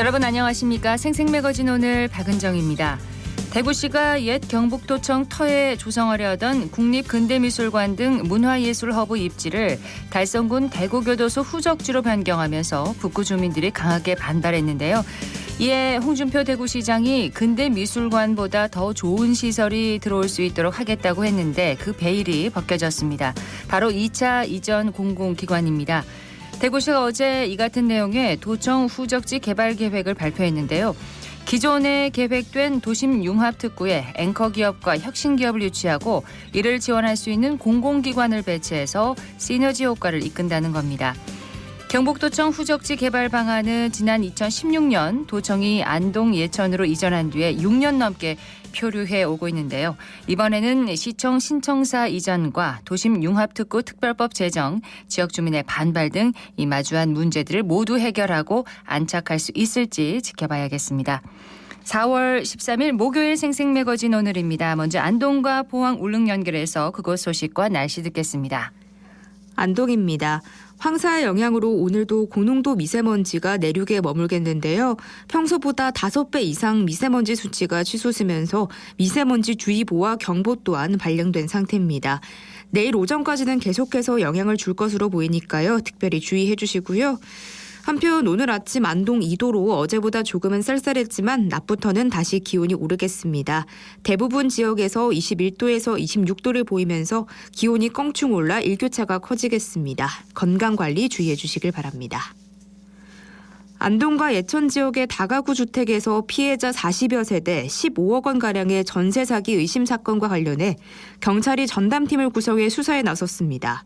여러분 안녕하십니까? 생생매거진 오늘 박은정입니다. 대구시가 옛 경북도청 터에 조성하려 하던 국립근대미술관 등 문화예술허브 입지를 달성군 대구교도소 후적지로 변경하면서 북구 주민들이 강하게 반발했는데요. 이에 홍준표 대구시장이 근대미술관보다 더 좋은 시설이 들어올 수 있도록 하겠다고 했는데 그 베일이 벗겨졌습니다. 바로 2차 이전 공공기관입니다. 대구시가 어제 이 같은 내용의 도청 후적지 개발 계획을 발표했는데요. 기존에 계획된 도심 융합특구에 앵커기업과 혁신기업을 유치하고 이를 지원할 수 있는 공공기관을 배치해서 시너지 효과를 이끈다는 겁니다. 경북도청 후적지 개발 방안은 지난 2016년 도청이 안동 예천으로 이전한 뒤에 6년 넘게 표류해 오고 있는데요. 이번에는 시청 신청사 이전과 도심 융합특구 특별법 제정, 지역 주민의 반발 등 이 마주한 문제들을 모두 해결하고 안착할 수 있을지 지켜봐야겠습니다. 4월 13일 목요일 생생매거진 오늘입니다. 먼저 안동과 포항 울릉 연결해서 그곳 소식과 날씨 듣겠습니다. 안동입니다. 황사 영향으로 오늘도 고농도 미세먼지가 내륙에 머물겠는데요. 평소보다 5배 이상 미세먼지 수치가 치솟으면서 미세먼지 주의보와 경보 또한 발령된 상태입니다. 내일 오전까지는 계속해서 영향을 줄 것으로 보이니까요. 특별히 주의해 주시고요. 한편 오늘 아침 안동 2도로 어제보다 조금은 쌀쌀했지만 낮부터는 다시 기온이 오르겠습니다. 대부분 지역에서 21도에서 26도를 보이면서 기온이 껑충 올라 일교차가 커지겠습니다. 건강관리 주의해 주시길 바랍니다. 안동과 예천 지역의 다가구 주택에서 피해자 40여 세대 15억 원가량의 전세 사기 의심 사건과 관련해 경찰이 전담팀을 구성해 수사에 나섰습니다.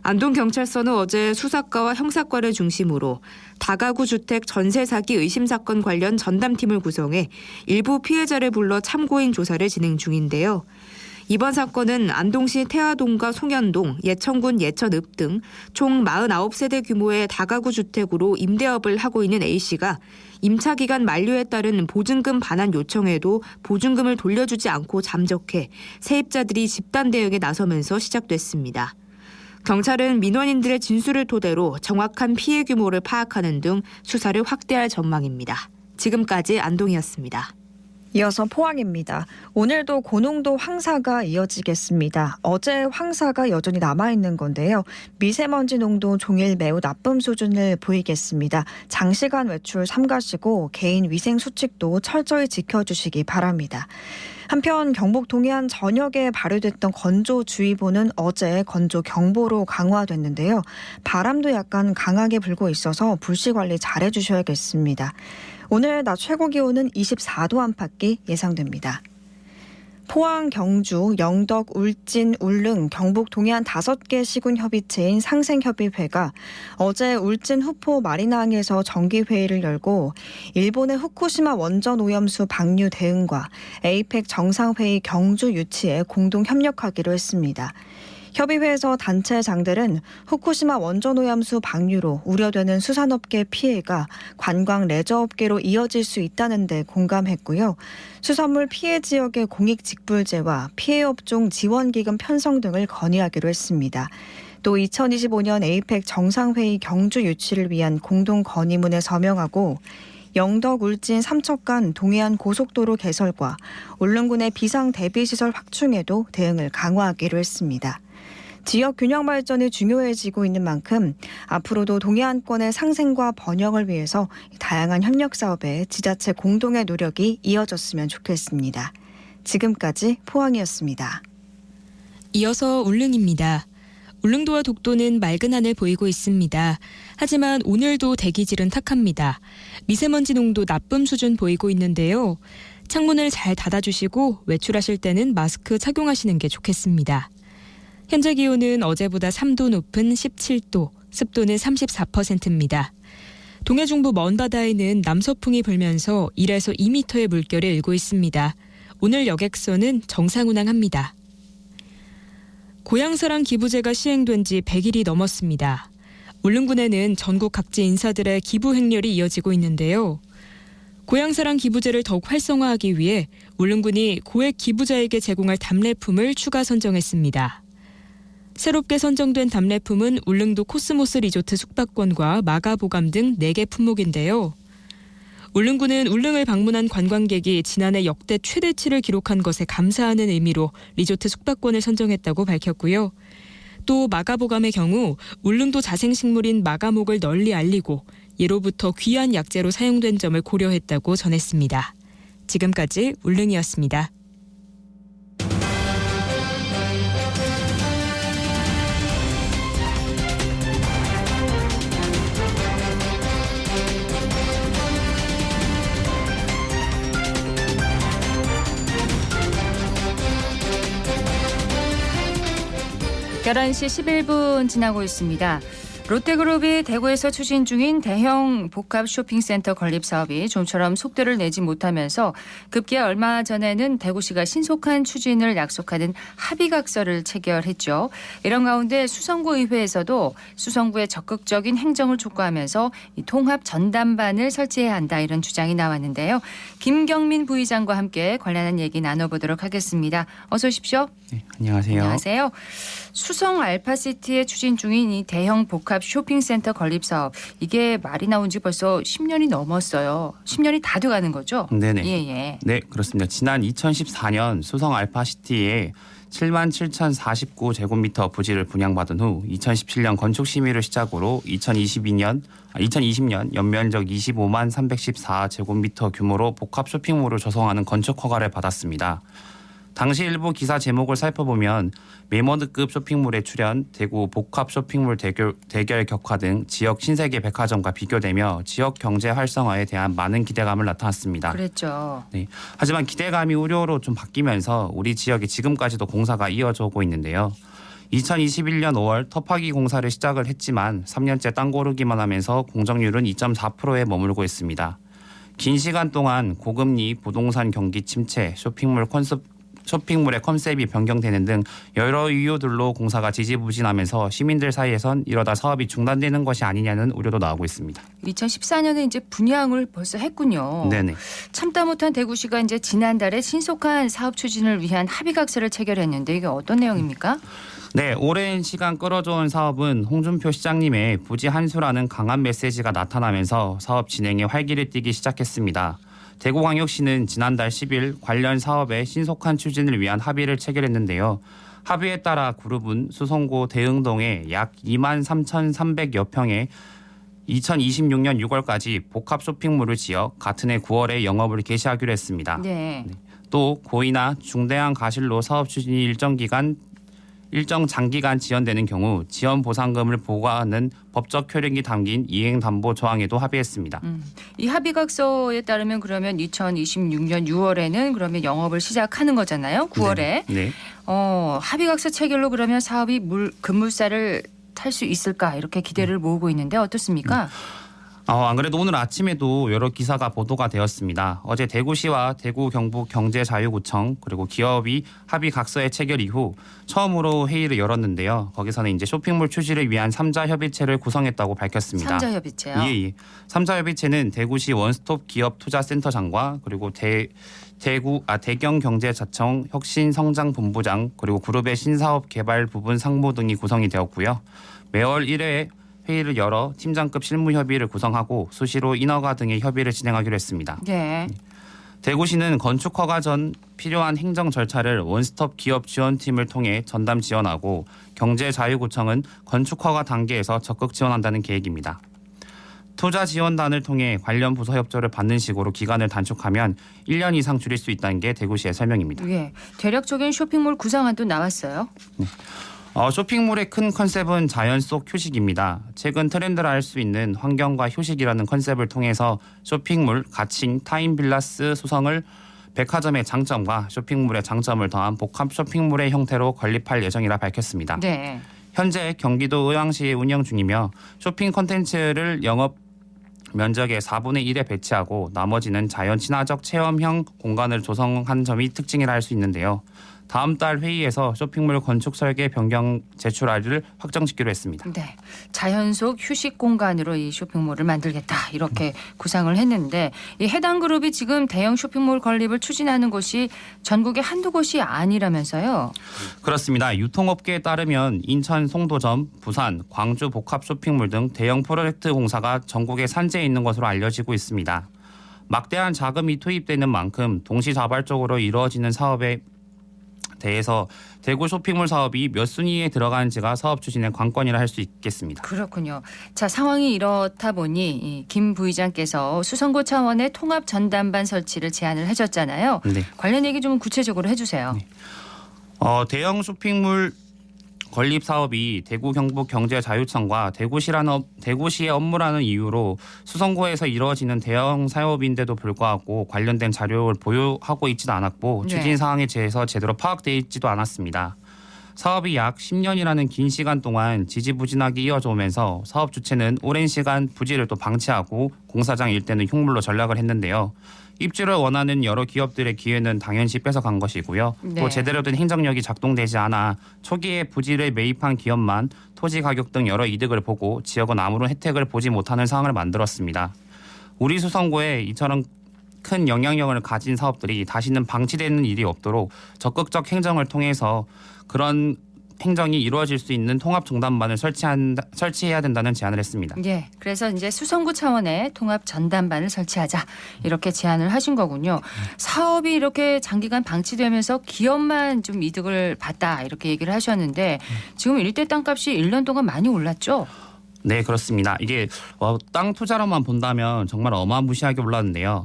안동경찰서는 어제 수사과와 형사과를 중심으로 다가구 주택 전세 사기 의심 사건 관련 전담팀을 구성해 일부 피해자를 불러 참고인 조사를 진행 중인데요. 이번 사건은 안동시 태화동과 송현동, 예천군 예천읍 등 총 49세대 규모의 다가구 주택으로 임대업을 하고 있는 A씨가 임차 기간 만료에 따른 보증금 반환 요청에도 보증금을 돌려주지 않고 잠적해 세입자들이 집단 대응에 나서면서 시작됐습니다. 경찰은 민원인들의 진술을 토대로 정확한 피해 규모를 파악하는 등 수사를 확대할 전망입니다. 지금까지 안동이었습니다. 이어서 포항입니다. 오늘도 고농도 황사가 이어지겠습니다. 어제 황사가 여전히 남아있는 건데요. 미세먼지 농도 종일 매우 나쁨 수준을 보이겠습니다. 장시간 외출 삼가시고 개인 위생 수칙도 철저히 지켜주시기 바랍니다. 한편 경북 동해안 전역에 발효됐던 건조주의보는 어제 건조경보로 강화됐는데요. 바람도 약간 강하게 불고 있어서 불씨 관리 잘해 주셔야겠습니다. 오늘 낮 최고 기온은 24도 안팎이 예상됩니다. 포항, 경주, 영덕, 울진, 울릉, 경북 동해안 5개 시군 협의체인 상생협의회가 어제 울진 후포 마리나항에서 정기회의를 열고 일본의 후쿠시마 원전 오염수 방류 대응과 에이펙 정상회의 경주 유치에 공동 협력하기로 했습니다. 협의회에서 단체장들은 후쿠시마 원전 오염수 방류로 우려되는 수산업계 피해가 관광 레저업계로 이어질 수 있다는 데 공감했고요. 수산물 피해 지역의 공익직불제와 피해업종 지원기금 편성 등을 건의하기로 했습니다. 또 2025년 에이펙 정상회의 경주 유치를 위한 공동 건의문에 서명하고 영덕, 울진, 삼척간 동해안 고속도로 개설과 울릉군의 비상 대비시설 확충에도 대응을 강화하기로 했습니다. 지역 균형 발전이 중요해지고 있는 만큼 앞으로도 동해안권의 상생과 번영을 위해서 다양한 협력 사업에 지자체 공동의 노력이 이어졌으면 좋겠습니다. 지금까지 포항이었습니다. 이어서 울릉입니다. 울릉도와 독도는 맑은 하늘 보이고 있습니다. 하지만 오늘도 대기질은 탁합니다. 미세먼지 농도 나쁨 수준 보이고 있는데요. 창문을 잘 닫아주시고 외출하실 때는 마스크 착용하시는 게 좋겠습니다. 현재 기온은 어제보다 3도 높은 17도, 습도는 34%입니다. 동해 중부 먼바다에는 남서풍이 불면서 1에서 2m의 물결이 일고 있습니다. 오늘 여객선은 정상 운항합니다. 고향사랑 기부제가 시행된 지 100일이 넘었습니다. 울릉군에는 전국 각지 인사들의 기부 행렬이 이어지고 있는데요. 고향사랑 기부제를 더욱 활성화하기 위해 울릉군이 고액 기부자에게 제공할 답례품을 추가 선정했습니다. 새롭게 선정된 답례품은 울릉도 코스모스 리조트 숙박권과 마가보감 등 4개 품목인데요. 울릉군은 울릉을 방문한 관광객이 지난해 역대 최대치를 기록한 것에 감사하는 의미로 리조트 숙박권을 선정했다고 밝혔고요. 또 마가보감의 경우 울릉도 자생식물인 마가목을 널리 알리고 예로부터 귀한 약재로 사용된 점을 고려했다고 전했습니다. 지금까지 울릉이었습니다. 열한 시 11분 지나고 있습니다. 롯데그룹이 대구에서 추진 중인 대형 복합 쇼핑센터 건립 사업이 좀처럼 속도를 내지 못하면서 급기야 얼마 전에는 대구시가 신속한 추진을 약속하는 합의각서를 체결했죠. 이런 가운데 수성구의회에서도 수성구의 적극적인 행정을 촉구하면서 이 통합 전담반을 설치해야 한다 이런 주장이 나왔는데요. 김경민 부의장과 함께 관련한 얘기 나눠보도록 하겠습니다. 어서 오십시오. 네, 안녕하세요. 안녕하세요. 수성 알파시티에 추진 중인 이 대형 복합 쇼핑센터 건립 사업 이게 말이 나온 지 벌써 10년이 넘었어요. 10년이 다 돼가는 거죠? 네네. 예. 네, 그렇습니다. 지난 2014년 수성 알파시티에 77,049제곱미터 부지를 분양받은 후 2017년 건축 심의를 시작으로 2020년 연면적 25만 314제곱미터 규모로 복합 쇼핑몰을 조성하는 건축 허가를 받았습니다. 당시 일부 기사 제목을 살펴보면 메머드급 쇼핑몰에 출연, 대구 복합 쇼핑몰 대결 격화 등 지역 신세계 백화점과 비교되며 지역 경제 활성화에 대한 많은 기대감을 나타났습니다. 그랬죠. 네. 하지만 기대감이 우려로 좀 바뀌면서 우리 지역에 지금까지도 공사가 이어져 오고 있는데요. 2021년 5월 터파기 공사를 시작을 했지만 3년째 땅 고르기만 하면서 공정률은 2.4%에 머물고 있습니다. 긴 시간 동안 고금리, 부동산 경기 침체, 쇼핑몰의 컨셉이 변경되는 등 여러 이유들로 공사가 지지부진하면서 시민들 사이에선 이러다 사업이 중단되는 것이 아니냐는 우려도 나오고 있습니다. 2014년에 이제 분양을 벌써 했군요. 네네. 참다 못한 대구시가 이제 지난달에 신속한 사업 추진을 위한 합의각서를 체결했는데 이게 어떤 내용입니까? 네, 오랜 시간 끌어져온 사업은 홍준표 시장님의 부지 한수라는 강한 메시지가 나타나면서 사업 진행에 활기를 띠기 시작했습니다. 대구광역시는 지난달 10일 관련 사업의 신속한 추진을 위한 합의를 체결했는데요. 합의에 따라 그룹은 수성구 대흥동에 약 2만 3,300여 평에 2026년 6월까지 복합 쇼핑몰을 지어 같은 해 9월에 영업을 개시하기로 했습니다. 네. 또 고의나 중대한 가실로 사업 추진이 일정 장기간 지연되는 경우 지연 보상금을 부과하는 법적 효력이 담긴 이행 담보 조항에도 합의했습니다. 이 합의각서에 따르면 그러면 2026년 6월에는 그러면 영업을 시작하는 거잖아요. 9월에. 네. 합의각서 체결로 그러면 사업이 급물살을 탈 수 있을까 이렇게 기대를 모으고 있는데 어떻습니까? 안 그래도 오늘 아침에도 여러 기사가 보도가 되었습니다. 어제 대구시와 대구 경북 경제자유구청 그리고 기업이 합의 각서의 체결 이후 처음으로 회의를 열었는데요. 거기서는 이제 쇼핑몰 출시를 위한 3자 협의체를 구성했다고 밝혔습니다. 3자 협의체요? 예. 3자 협의체는 대구시 원스톱 기업투자센터장과 그리고 대경경제자청 혁신성장본부장 그리고 그룹의 신사업 개발 부분 상무 등이 구성이 되었고요. 매월 1회 회의를 열어 팀장급 실무 협의를 구성하고 수시로 인허가 등의 협의를 진행하기로 했습니다. 네. 대구시는 건축 허가 전 필요한 행정 절차를 원스톱 기업 지원팀을 통해 전담 지원하고 경제자유구청은 건축 허가 단계에서 적극 지원한다는 계획입니다. 투자 지원단을 통해 관련 부서 협조를 받는 식으로 기간을 단축하면 1년 이상 줄일 수 있다는 게 대구시의 설명입니다. 예. 대략적인 쇼핑몰 구상안도 나왔어요. 쇼핑몰의 큰 컨셉은 자연 속 휴식입니다. 최근 트렌드라 할 수 있는 환경과 휴식이라는 컨셉을 통해서 쇼핑몰, 가칭, 타임빌라스 수성을 백화점의 장점과 쇼핑몰의 장점을 더한 복합 쇼핑몰의 형태로 건립할 예정이라 밝혔습니다. 네. 현재 경기도 의왕시에 운영 중이며 쇼핑 콘텐츠를 영업 면적의 4분의 1에 배치하고 나머지는 자연 친화적 체험형 공간을 조성한 점이 특징이라 할 수 있는데요. 다음 달 회의에서 쇼핑몰 건축 설계 변경 제출안을 확정짓기로 했습니다. 네, 자연 속 휴식 공간으로 이 쇼핑몰을 만들겠다 이렇게 구상을 했는데 이 해당 그룹이 지금 대형 쇼핑몰 건립을 추진하는 곳이 전국에 한두 곳이 아니라면서요? 그렇습니다. 유통업계에 따르면 인천 송도점, 부산, 광주 복합 쇼핑몰 등 대형 프로젝트 공사가 전국에 산재해 있는 것으로 알려지고 있습니다. 막대한 자금이 투입되는 만큼 동시다발적으로 이루어지는 사업에 대해서 대구 쇼핑몰 사업이 몇 순위에 들어가는지가 사업 추진의 관건이라 할 수 있겠습니다. 그렇군요. 자, 상황이 이렇다 보니 이 김 부의장께서 수성구 차원의 통합 전담반 설치를 제안을 해줬잖아요. 네. 관련 얘기 좀 구체적으로 해주세요. 대형 쇼핑몰 건립 사업이 대구 경북 경제자유청과 대구시의 업무라는 이유로 수성구에서 이루어지는 대형 사업인데도 불구하고 관련된 자료를 보유하고 있지도 않았고 네. 추진 사항에 대해서 제대로 파악되어 있지도 않았습니다. 사업이 약 10년이라는 긴 시간 동안 지지부진하게 이어져 오면서 사업 주체는 오랜 시간 부지를 또 방치하고 공사장 일대는 흉물로 전락을 했는데요. 입주를 원하는 여러 기업들의 기회는 당연시 뺏어간 것이고요. 네. 또 제대로 된 행정력이 작동되지 않아 초기에 부지를 매입한 기업만 토지 가격 등 여러 이득을 보고 지역은 아무런 혜택을 보지 못하는 상황을 만들었습니다. 우리 수성구에 이처럼 큰 영향력을 가진 사업들이 다시는 방치되는 일이 없도록 적극적 행정을 통해서 그런 행정이 이루어질 수 있는 통합 전담반을 설치해야 된다는 제안을 했습니다. 예, 그래서 이제 수성구 차원의 통합 전담반을 설치하자 이렇게 제안을 하신 거군요. 사업이 이렇게 장기간 방치되면서 기업만 좀 이득을 봤다 이렇게 얘기를 하셨는데 지금 일대 땅값이 1년 동안 많이 올랐죠? 네, 그렇습니다. 이게 땅 투자로만 본다면 정말 어마무시하게 올랐는데요.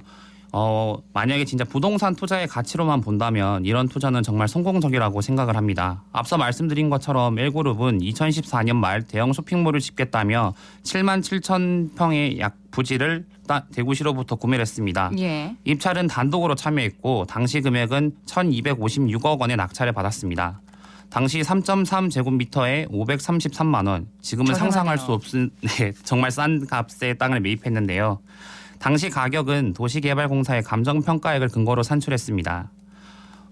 만약에 진짜 부동산 투자의 가치로만 본다면 이런 투자는 정말 성공적이라고 생각을 합니다. 앞서 말씀드린 것처럼 L그룹은 2014년 말 대형 쇼핑몰을 짓겠다며 7만 7천 평의 약 부지를 대구시로부터 구매를 했습니다. 예. 입찰은 단독으로 참여했고 당시 금액은 1,256억 원의 낙찰을 받았습니다. 당시 3.3제곱미터에 533만 원, 지금은 저렴하네요. 상상할 수 없은 정말 싼 값의 땅을 매입했는데요. 당시 가격은 도시개발공사의 감정평가액을 근거로 산출했습니다.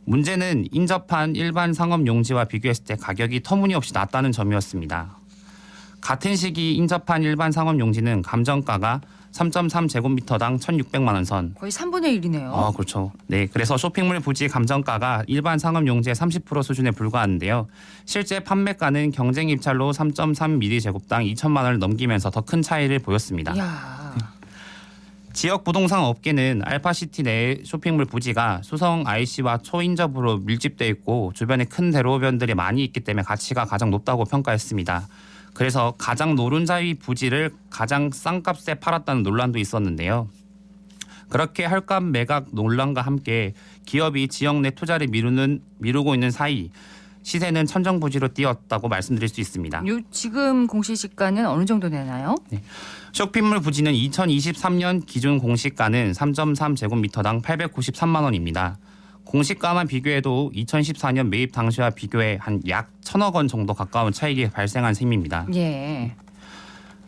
문제는 인접한 일반 상업용지와 비교했을 때 가격이 터무니없이 낮다는 점이었습니다. 같은 시기 인접한 일반 상업용지는 감정가가 3.3제곱미터당 1,600만 원 선. 거의 3분의 1이네요. 그렇죠. 네, 그래서 쇼핑몰 부지 감정가가 일반 상업용지의 30% 수준에 불과한데요. 실제 판매가는 경쟁 입찰로 3.3m제곱당 2천만 원을 넘기면서 더 큰 차이를 보였습니다. 이야. 지역 부동산 업계는 알파시티 내 쇼핑몰 부지가 수성 IC와 초인접으로 밀집돼 있고 주변에 큰 대로변들이 많이 있기 때문에 가치가 가장 높다고 평가했습니다. 그래서 가장 노른자위 부지를 가장 싼 값에 팔았다는 논란도 있었는데요. 그렇게 헐값 매각 논란과 함께 기업이 지역 내 투자를 미루고 있는 사이 시세는 천정부지로 뛰었다고 말씀드릴 수 있습니다. 지금 공시지가는 어느 정도 되나요? 쇼핑몰 부지는 2023년 기준 공시가는 3.3제곱미터당 893만 원입니다. 공시가만 비교해도 2014년 매입 당시와 비교해 한 약 1,000억 원 정도 가까운 차익이 발생한 셈입니다. 예.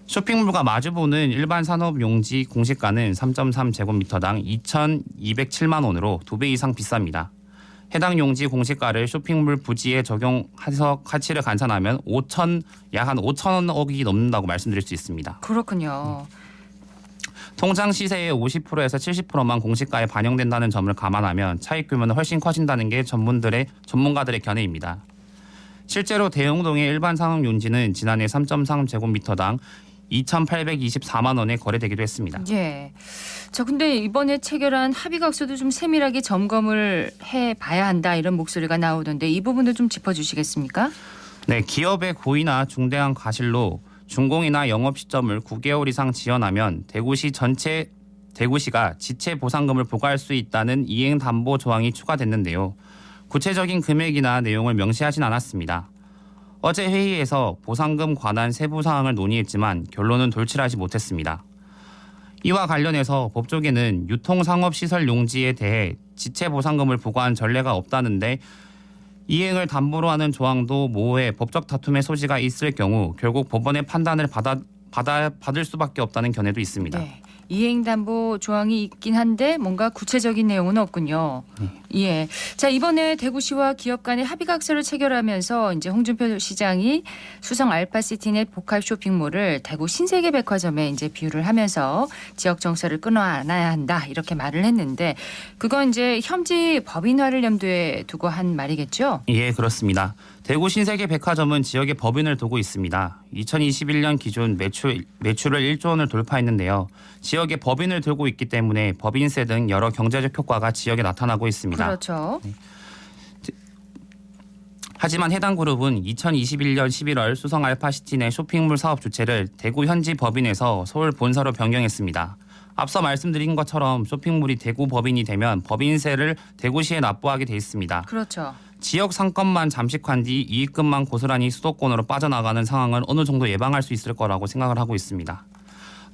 쇼핑몰과 마주보는 일반 산업용지 공시가는 3.3제곱미터당 2,207만 원으로 2배 이상 비쌉니다. 해당 용지 공시가를 쇼핑몰 부지에 적용해서 가치를 간산하면 약 한 5천억이 넘는다고 말씀드릴 수 있습니다. 그렇군요. 통장 시세의 50%에서 70%만 공시가에 반영된다는 점을 감안하면 차익 규모는 훨씬 커진다는 게 전문가들의 견해입니다. 실제로 대흥동의 일반 상업 용지는 지난해 3.3제곱미터당 2,824만 원에 거래되기도 했습니다. 예. 자, 근데 이번에 체결한 합의각서도 좀 세밀하게 점검을 해봐야 한다 이런 목소리가 나오던데 이 부분도 좀 짚어주시겠습니까? 네, 기업의 고의나 중대한 과실로 준공이나 영업 시점을 9개월 이상 지연하면 대구시가 지체 보상금을 부과할 수 있다는 이행 담보 조항이 추가됐는데요. 구체적인 금액이나 내용을 명시하진 않았습니다. 어제 회의에서 보상금 관한 세부 사항을 논의했지만 결론은 돌출하지 못했습니다. 이와 관련해서 법조계는 유통상업시설 용지에 대해 지체 보상금을 부과한 전례가 없다는데 이행을 담보로 하는 조항도 모호해 법적 다툼의 소지가 있을 경우 결국 법원의 판단을 받을 수밖에 없다는 견해도 있습니다. 네. 이행담보 조항이 있긴 한데 뭔가 구체적인 내용은 없군요. 예. 자, 이번에 대구시와 기업 간의 합의각서를 체결하면서 이제 홍준표 시장이 수성 알파시티 내 복합 쇼핑몰을 대구 신세계백화점에 이제 비유를 하면서 지역 정서를 끊어안아야 한다 이렇게 말을 했는데 그건 이제 현지 법인화를 염두에 두고 한 말이겠죠? 예, 그렇습니다. 대구 신세계 백화점은 지역에 법인을 두고 있습니다. 2021년 기준 매출을 1조 원을 돌파했는데요. 지역에 법인을 들고 있기 때문에 법인세 등 여러 경제적 효과가 지역에 나타나고 있습니다. 그렇죠. 하지만 해당 그룹은 2021년 11월 수성 알파시티 내 쇼핑몰 사업 주체를 대구 현지 법인에서 서울 본사로 변경했습니다. 앞서 말씀드린 것처럼 쇼핑몰이 대구 법인이 되면 법인세를 대구시에 납부하게 돼 있습니다. 그렇죠. 지역 상권만 잠식한 뒤 이익금만 고스란히 수도권으로 빠져나가는 상황은 어느 정도 예방할 수 있을 거라고 생각을 하고 있습니다.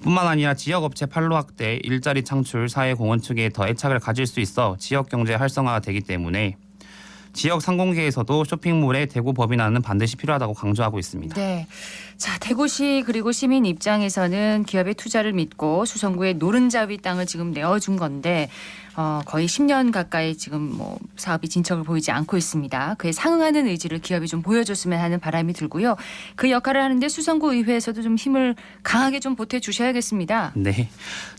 뿐만 아니라 지역업체 판로 확대, 일자리 창출, 사회 공헌축에 더 애착을 가질 수 있어 지역 경제 활성화가 되기 때문에 지역 상공계에서도 쇼핑몰에 대구 법인화는 반드시 필요하다고 강조하고 있습니다. 네. 자, 대구시 그리고 시민 입장에서는 기업의 투자를 믿고 수성구에 노른자위 땅을 지금 내어준 건데 거의 10년 가까이 지금 사업이 진척을 보이지 않고 있습니다. 그에 상응하는 의지를 기업이 좀 보여줬으면 하는 바람이 들고요. 그 역할을 하는데 수성구 의회에서도 좀 힘을 강하게 좀 보태주셔야겠습니다. 네,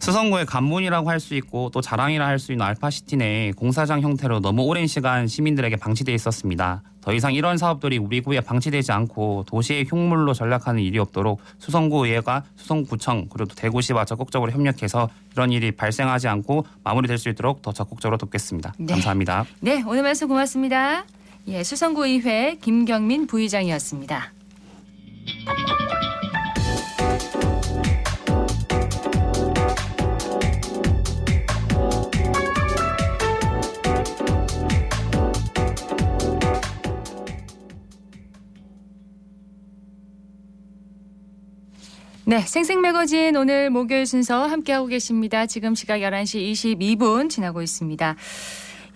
수성구의 관문이라고 할 수 있고 또 자랑이라 할 수 있는 알파시티 내 공사장 형태로 너무 오랜 시간 시민들에게 방치돼 있었습니다. 더 이상 이런 사업들이 우리 구에 방치되지 않고 도시의 흉물로 전락하는 일이 없도록 수성구 의회가 수성구청 그리고 대구시와 적극적으로 협력해서 이런 일이 발생하지 않고 마무리될 수 있도록 더 적극적으로 돕겠습니다. 네. 감사합니다. 네, 오늘 말씀 고맙습니다. 예, 수성구 의회 김경민 부의장이었습니다. 네, 생생매거진 오늘 목요일 순서 함께하고 계십니다. 지금 시각 11시 22분 지나고 있습니다.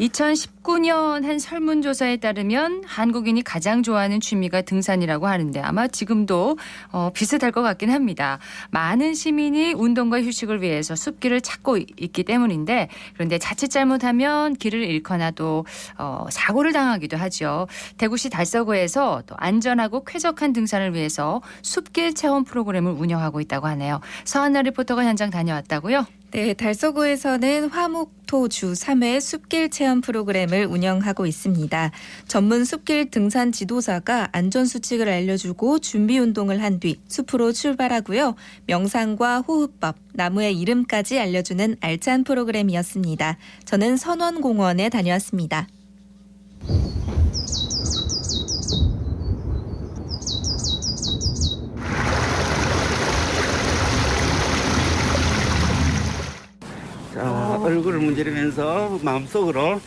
2019년 한 설문조사에 따르면 한국인이 가장 좋아하는 취미가 등산이라고 하는데 아마 지금도 비슷할 것 같긴 합니다. 많은 시민이 운동과 휴식을 위해서 숲길을 찾고 있기 때문인데 그런데 자칫 잘못하면 길을 잃거나 또 사고를 당하기도 하죠. 대구시 달서구에서 또 안전하고 쾌적한 등산을 위해서 숲길 체험 프로그램을 운영하고 있다고 하네요. 서한나 리포터가 현장 다녀왔다고요? 네, 달서구에서는 화목토 주 3회 숲길 체험 프로그램을 운영하고 있습니다. 전문 숲길 등산 지도사가 안전수칙을 알려주고 준비 운동을 한 뒤 숲으로 출발하고요. 명상과 호흡법, 나무의 이름까지 알려주는 알찬 프로그램이었습니다. 저는 선원공원에 다녀왔습니다. 자, 얼굴을 문지르면서 마음속으로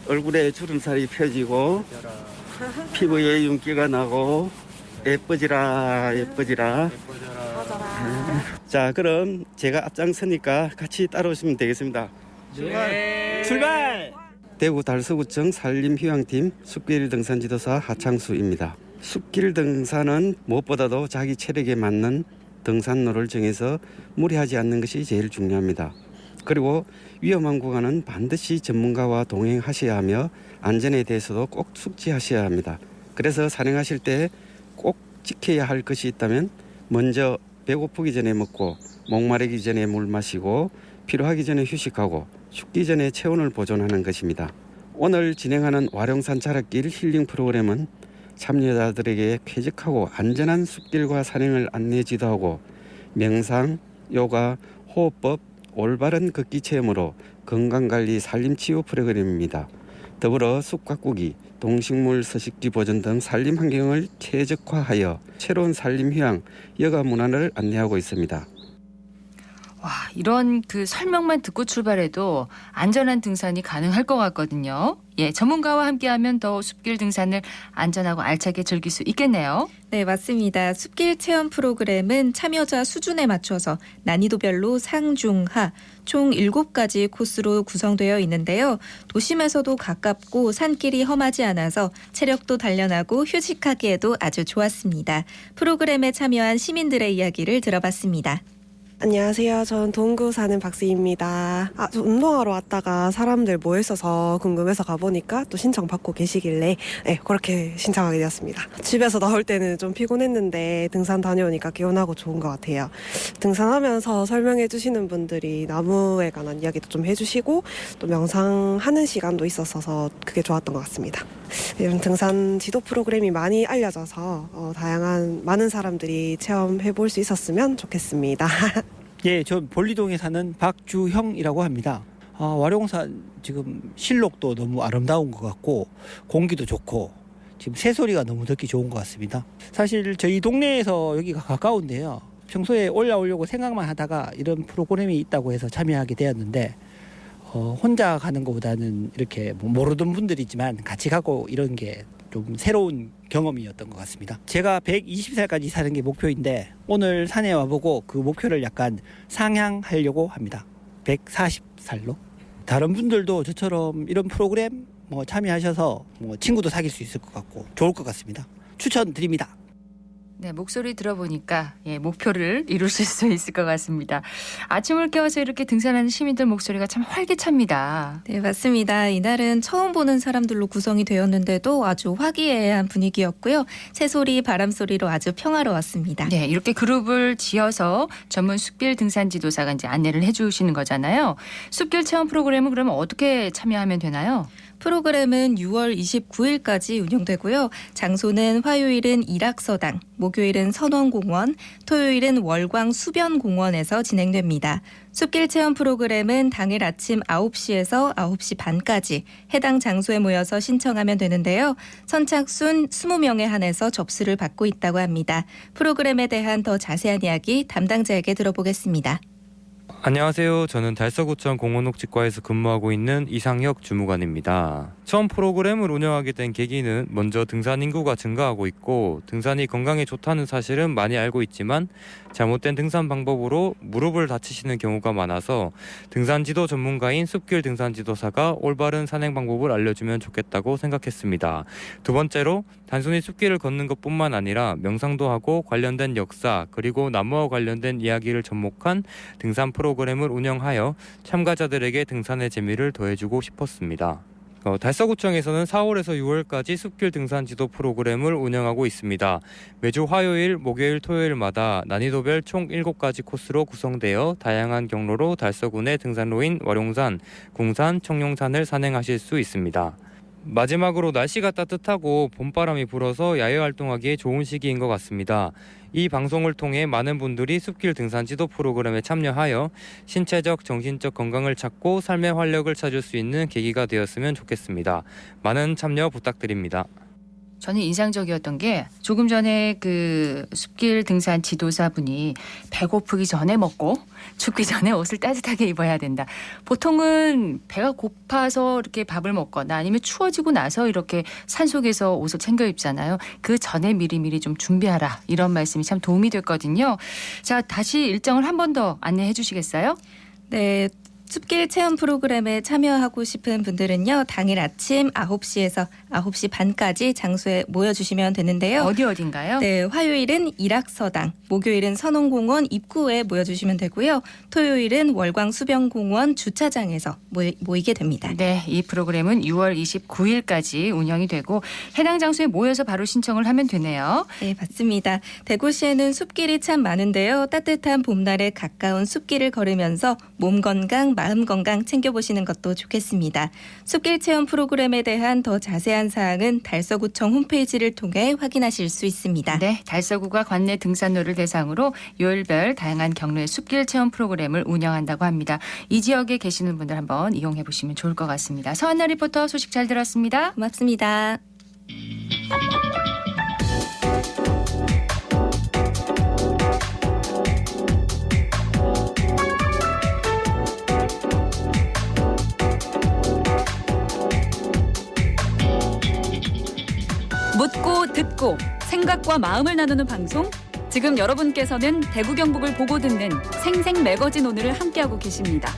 얼굴에 주름살이 펴지고 피부에 윤기가 나고 예뻐지라 예뻐지라. 자, 그럼 제가 앞장서니까 같이 따라오시면 되겠습니다. 출발! 대구 달서구청 산림휴양팀 숲길 등산 지도사 하창수입니다. 숲길 등산은 무엇보다도 자기 체력에 맞는 등산로를 정해서 무리하지 않는 것이 제일 중요합니다. 그리고 위험한 구간은 반드시 전문가와 동행하셔야 하며 안전에 대해서도 꼭 숙지하셔야 합니다. 그래서 산행하실 때 꼭 지켜야 할 것이 있다면 먼저 배고프기 전에 먹고 목마르기 전에 물 마시고 피로하기 전에 휴식하고 춥기 전에 체온을 보존하는 것입니다. 오늘 진행하는 와룡산 자락길 힐링 프로그램은 참여자들에게 쾌적하고 안전한 숲길과 산행을 안내 지도하고 명상, 요가, 호흡법, 올바른 걷기 체험으로 건강관리 산림치유 프로그램입니다. 더불어 숲 가꾸기, 동식물 서식지 보존 등 산림 환경을 최적화하여 새로운 산림휴양, 여가 문화를 안내하고 있습니다. 와, 이런 그 설명만 듣고 출발해도 안전한 등산이 가능할 것 같거든요. 예, 전문가와 함께하면 더 숲길 등산을 안전하고 알차게 즐길 수 있겠네요. 네, 맞습니다. 숲길 체험 프로그램은 참여자 수준에 맞춰서 난이도별로 상, 중, 하 총 7가지 코스로 구성되어 있는데요. 도심에서도 가깝고 산길이 험하지 않아서 체력도 단련하고 휴식하기에도 아주 좋았습니다. 프로그램에 참여한 시민들의 이야기를 들어봤습니다. 안녕하세요. 전 동구 사는 박수입니다. 저 운동하러 왔다가 사람들 모여 있어서 궁금해서 가보니까 또 신청 받고 계시길래 그렇게 신청하게 되었습니다. 집에서 나올 때는 좀 피곤했는데 등산 다녀오니까 개운하고 좋은 것 같아요. 등산하면서 설명해 주시는 분들이 나무에 관한 이야기도 좀 해주시고 또 명상하는 시간도 있었어서 그게 좋았던 것 같습니다. 이런 등산 지도 프로그램이 많이 알려져서 다양한 많은 사람들이 체험해 볼 수 있었으면 좋겠습니다. 예, 저 볼리동에 사는 박주형이라고 합니다. 와룡산 지금 실록도 너무 아름다운 것 같고 공기도 좋고 지금 새소리가 너무 듣기 좋은 것 같습니다. 사실 저희 동네에서 여기가 가까운데요. 평소에 올라오려고 생각만 하다가 이런 프로그램이 있다고 해서 참여하게 되었는데 혼자 가는 것보다는 이렇게 모르던 분들이지만 같이 가고 이런 게 좀 새로운 경험이었던 것 같습니다. 제가 120살까지 사는 게 목표인데 오늘 산에 와보고 그 목표를 약간 상향하려고 합니다. 140살로. 다른 분들도 저처럼 이런 프로그램 참여하셔서 친구도 사귈 수 있을 것 같고 좋을 것 같습니다. 추천드립니다. 네, 목소리 들어보니까 목표를 이루실 수 있을 것 같습니다. 아침을 깨워서 이렇게 등산하는 시민들 목소리가 참 활기찹니다. 네, 맞습니다. 이날은 처음 보는 사람들로 구성이 되었는데도 아주 화기애애한 분위기였고요. 새소리, 바람소리로 아주 평화로웠습니다. 네, 이렇게 그룹을 지어서 전문 숲길 등산 지도사가 이제 안내를 해주시는 거잖아요. 숲길 체험 프로그램은 그러면 어떻게 참여하면 되나요? 프로그램은 6월 29일까지 운영되고요. 장소는 화요일은 일악서당, 목요일은 선원공원, 토요일은 월광 수변공원에서 진행됩니다. 숲길 체험 프로그램은 당일 아침 9시에서 9시 반까지 해당 장소에 모여서 신청하면 되는데요. 선착순 20명에 한해서 접수를 받고 있다고 합니다. 프로그램에 대한 더 자세한 이야기 담당자에게 들어보겠습니다. 안녕하세요. 저는 달서구청 공원녹지과에서 근무하고 있는 이상혁 주무관입니다. 처음 프로그램을 운영하게 된 계기는 먼저 등산 인구가 증가하고 있고 등산이 건강에 좋다는 사실은 많이 알고 있지만 잘못된 등산 방법으로 무릎을 다치시는 경우가 많아서 등산지도 전문가인 숲길 등산지도사가 올바른 산행 방법을 알려주면 좋겠다고 생각했습니다. 두 번째로 단순히 숲길을 걷는 것뿐만 아니라 명상도 하고 관련된 역사 그리고 나무와 관련된 이야기를 접목한 등산 프로그램을 운영하여 참가자들에게 등산의 재미를 더해주고 싶었습니다. 달서구청에서는 4월에서 6월까지 숲길 등산 지도 프로그램을 운영하고 있습니다. 매주 화요일, 목요일, 토요일마다 난이도별 총 7가지 코스로 구성되어 다양한 경로로 달서군의 등산로인 와룡산, 궁산, 청룡산을 산행하실 수 있습니다. 마지막으로 날씨가 따뜻하고 봄바람이 불어서 야외 활동하기에 좋은 시기인 것 같습니다. 이 방송을 통해 많은 분들이 숲길 등산 지도 프로그램에 참여하여 신체적, 정신적 건강을 찾고 삶의 활력을 찾을 수 있는 계기가 되었으면 좋겠습니다. 많은 참여 부탁드립니다. 저는 인상적이었던 게 조금 전에 그 숲길 등산 지도사분이 배고프기 전에 먹고 춥기 전에 옷을 따뜻하게 입어야 된다. 보통은 배가 고파서 이렇게 밥을 먹거나 아니면 추워지고 나서 이렇게 산속에서 옷을 챙겨 입잖아요. 그 전에 미리미리 좀 준비하라. 이런 말씀이 참 도움이 됐거든요. 자, 다시 일정을 한 번 더 안내해 주시겠어요? 네. 숲길 체험 프로그램에 참여하고 싶은 분들은요. 당일 아침 9시에서 9시 반까지 장소에 모여주시면 되는데요. 어딘가요? 네, 화요일은 일악서당, 목요일은 선원공원 입구에 모여주시면 되고요. 토요일은 월광 수변공원 주차장에서 모이게 됩니다. 네, 이 프로그램은 6월 29일까지 운영이 되고 해당 장소에 모여서 바로 신청을 하면 되네요. 네, 맞습니다. 대구시에는 숲길이 참 많은데요. 따뜻한 봄날에 가까운 숲길을 걸으면서 몸 건강, 마음 건강 챙겨보시는 것도 좋겠습니다. 숲길 체험 프로그램에 대한 더 자세한 사항은 달서구청 홈페이지를 통해 확인하실 수 있습니다. 네, 달서구가 관내 등산로를 대상으로 요일별 다양한 경로의 숲길 체험 프로그램을 운영한다고 합니다. 이 지역에 계시는 분들 한번 이용해 보시면 좋을 것 같습니다. 서한나 리포터 소식 잘 들었습니다. 고맙습니다. 묻고 듣고 생각과 마음을 나누는 방송. 지금 여러분께서는 대구 경북을 보고 듣는 생생 매거진 오늘을 함께하고 계십니다.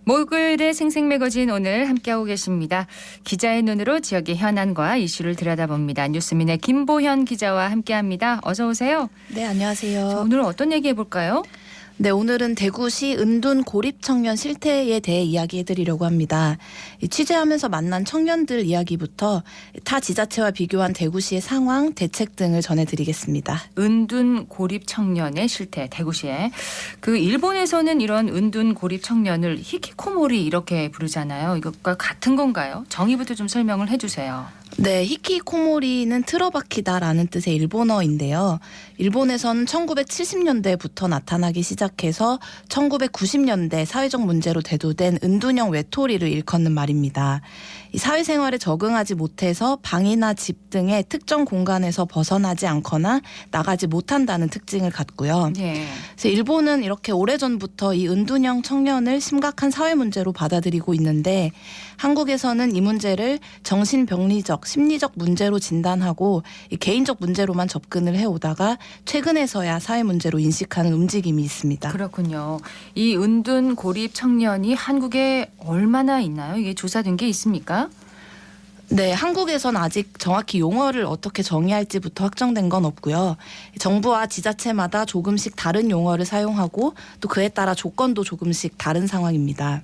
목요일의 생생매거진 오늘 함께하고 계십니다. 기자의 눈으로 지역의 현안과 이슈를 들여다봅니다. 뉴스민의 김보현 기자와 함께합니다. 어서 오세요. 네, 안녕하세요. 오늘 어떤 얘기 해볼까요? 네, 오늘은 대구시 은둔 고립 청년 실태에 대해 이야기해드리려고 합니다. 취재하면서 만난 청년들 이야기부터 타 지자체와 비교한 대구시의 상황, 대책 등을 전해드리겠습니다. 은둔 고립 청년의 실태, 대구시에. 그 일본에서는 이런 은둔 고립 청년을 히키코모리 이렇게 부르잖아요. 이것과 같은 건가요? 정의부터 좀 설명을 해주세요. 네, 히키코모리는 틀어박히다라는 뜻의 일본어인데요. 일본에서는 1970년대부터 나타나기 시작해서 1990년대 사회적 문제로 대두된 은둔형 외톨이를 일컫는 말입니다. 이 사회생활에 적응하지 못해서 방이나 집 등의 특정 공간에서 벗어나지 않거나 나가지 못한다는 특징을 갖고요. 예. 그래서 일본은 이렇게 오래전부터 이 은둔형 청년을 심각한 사회 문제로 받아들이고 있는데 한국에서는 이 문제를 정신병리적, 심리적 문제로 진단하고 이 개인적 문제로만 접근을 해오다가 최근에서야 사회 문제로 인식하는 움직임이 있습니다. 그렇군요. 이 은둔 고립 청년이 한국에 얼마나 있나요? 이게 조사된 게 있습니까? 네, 한국에선 아직 정확히 용어를 어떻게 정의할지부터 확정된 건 없고요. 정부와 지자체마다 조금씩 다른 용어를 사용하고 또 그에 따라 조건도 조금씩 다른 상황입니다.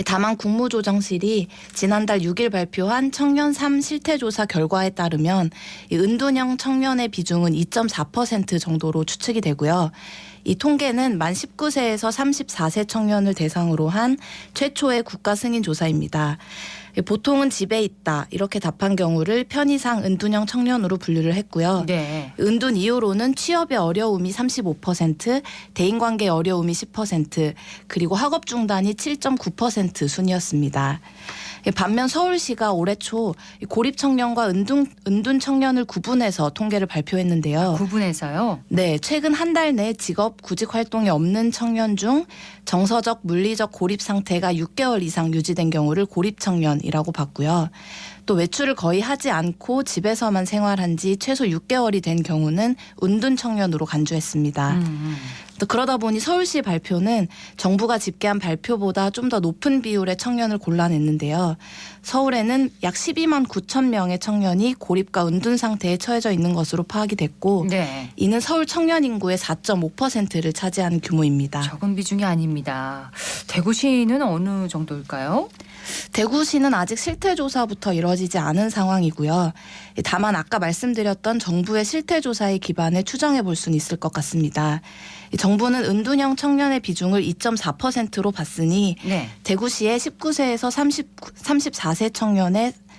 다만 국무조정실이 지난달 6일 발표한 청년 삶 실태조사 결과에 따르면 이 은둔형 청년의 비중은 2.4% 정도로 추측이 되고요. 이 통계는 만 19세에서 34세 청년을 대상으로 한 최초의 국가 승인 조사입니다. 보통은 집에 있다 이렇게 답한 경우를 편의상 은둔형 청년으로 분류를 했고요. 네. 은둔 이유로는 취업의 어려움이 35%, 대인관계 어려움이 10%, 그리고 학업 중단이 7.9% 순이었습니다. 반면 서울시가 올해 초 고립 청년과 은둔 청년을 구분해서 통계를 발표했는데요. 구분해서요? 네, 최근 한 달 내 직업 구직 활동이 없는 청년 중 정서적, 물리적 고립 상태가 6개월 이상 유지된 경우를 고립 청년이라고 봤고요. 또 외출을 거의 하지 않고 집에서만 생활한 지 최소 6개월이 된 경우는 은둔 청년으로 간주했습니다. 또 그러다 보니 서울시 발표는 정부가 집계한 발표보다 좀 더 높은 비율의 청년을 골라냈는데요. 서울에는 약 12만 9천 명의 청년이 고립과 은둔 상태에 처해져 있는 것으로 파악이 됐고 네. 이는 서울 청년 인구의 4.5%를 차지하는 규모입니다. 적은 비중이 아닙니다. 대구시는 어느 정도일까요? 대구시는 아직 실태조사부터 이루어지지 않은 상황이고요. 다만 아까 말씀드렸던 정부의 실태조사에 기반해 추정해 볼 수는 있을 것 같습니다. 정부는 은둔형 청년의 비중을 2.4%로 봤으니 네. 대구시의 19세에서 34세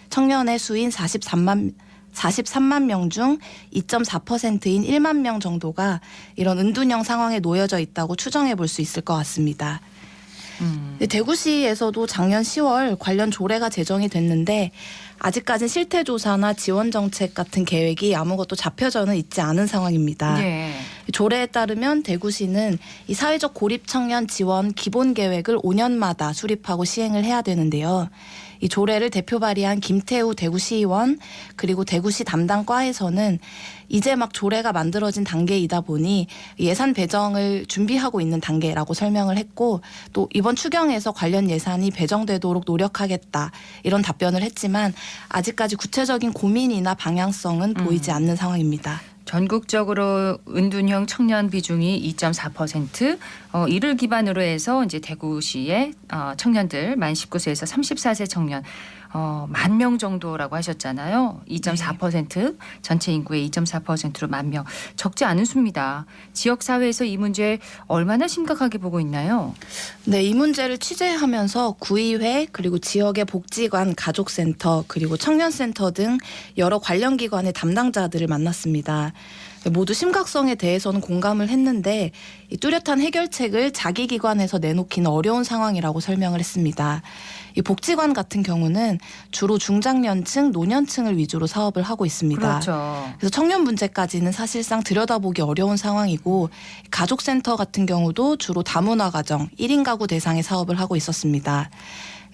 청년의 수인 43만 명 중 2.4%인 1만 명 정도가 이런 은둔형 상황에 놓여져 있다고 추정해 볼 수 있을 것 같습니다. 대구시에서도 작년 10월 관련 조례가 제정이 됐는데 아직까지 실태조사나 지원정책 같은 계획이 아무것도 잡혀져는 있지 않은 상황입니다. 네. 조례에 따르면 대구시는 이 사회적 고립 청년 지원 기본 계획을 5년마다 수립하고 시행을 해야 되는데요. 이 조례를 대표 발의한 김태우 대구시의원 그리고 대구시 담당 과에서는 이제 막 조례가 만들어진 단계이다 보니 예산 배정을 준비하고 있는 단계라고 설명을 했고 또 이번 추경에서 관련 예산이 배정되도록 노력하겠다 이런 답변을 했지만 아직까지 구체적인 고민이나 방향성은 보이지 않는 상황입니다. 전국적으로 은둔형 청년 비중이 2.4%, 이를 기반으로 해서 이제 대구시의 청년들 만 19세에서 34세 청년 10,000명 정도라고 하셨잖아요. 2.4% 전체 인구의 2.4%로 10,000명. 적지 않은 수입니다. 지역 사회에서 이 문제 얼마나 심각하게 보고 있나요? 네, 이 문제를 취재하면서 구의회 그리고 지역의 복지관, 가족센터 그리고 청년센터 등 여러 관련 기관의 담당자들을 만났습니다. 모두 심각성에 대해서는 공감을 했는데 이 뚜렷한 해결책을 자기 기관에서 내놓기는 어려운 상황이라고 설명을 했습니다. 이 복지관 같은 경우는 주로 중장년층, 노년층을 위주로 사업을 하고 있습니다. 그렇죠. 그래서 청년 문제까지는 사실상 들여다보기 어려운 상황이고 가족센터 같은 경우도 주로 다문화 가정, 1인 가구 대상의 사업을 하고 있었습니다.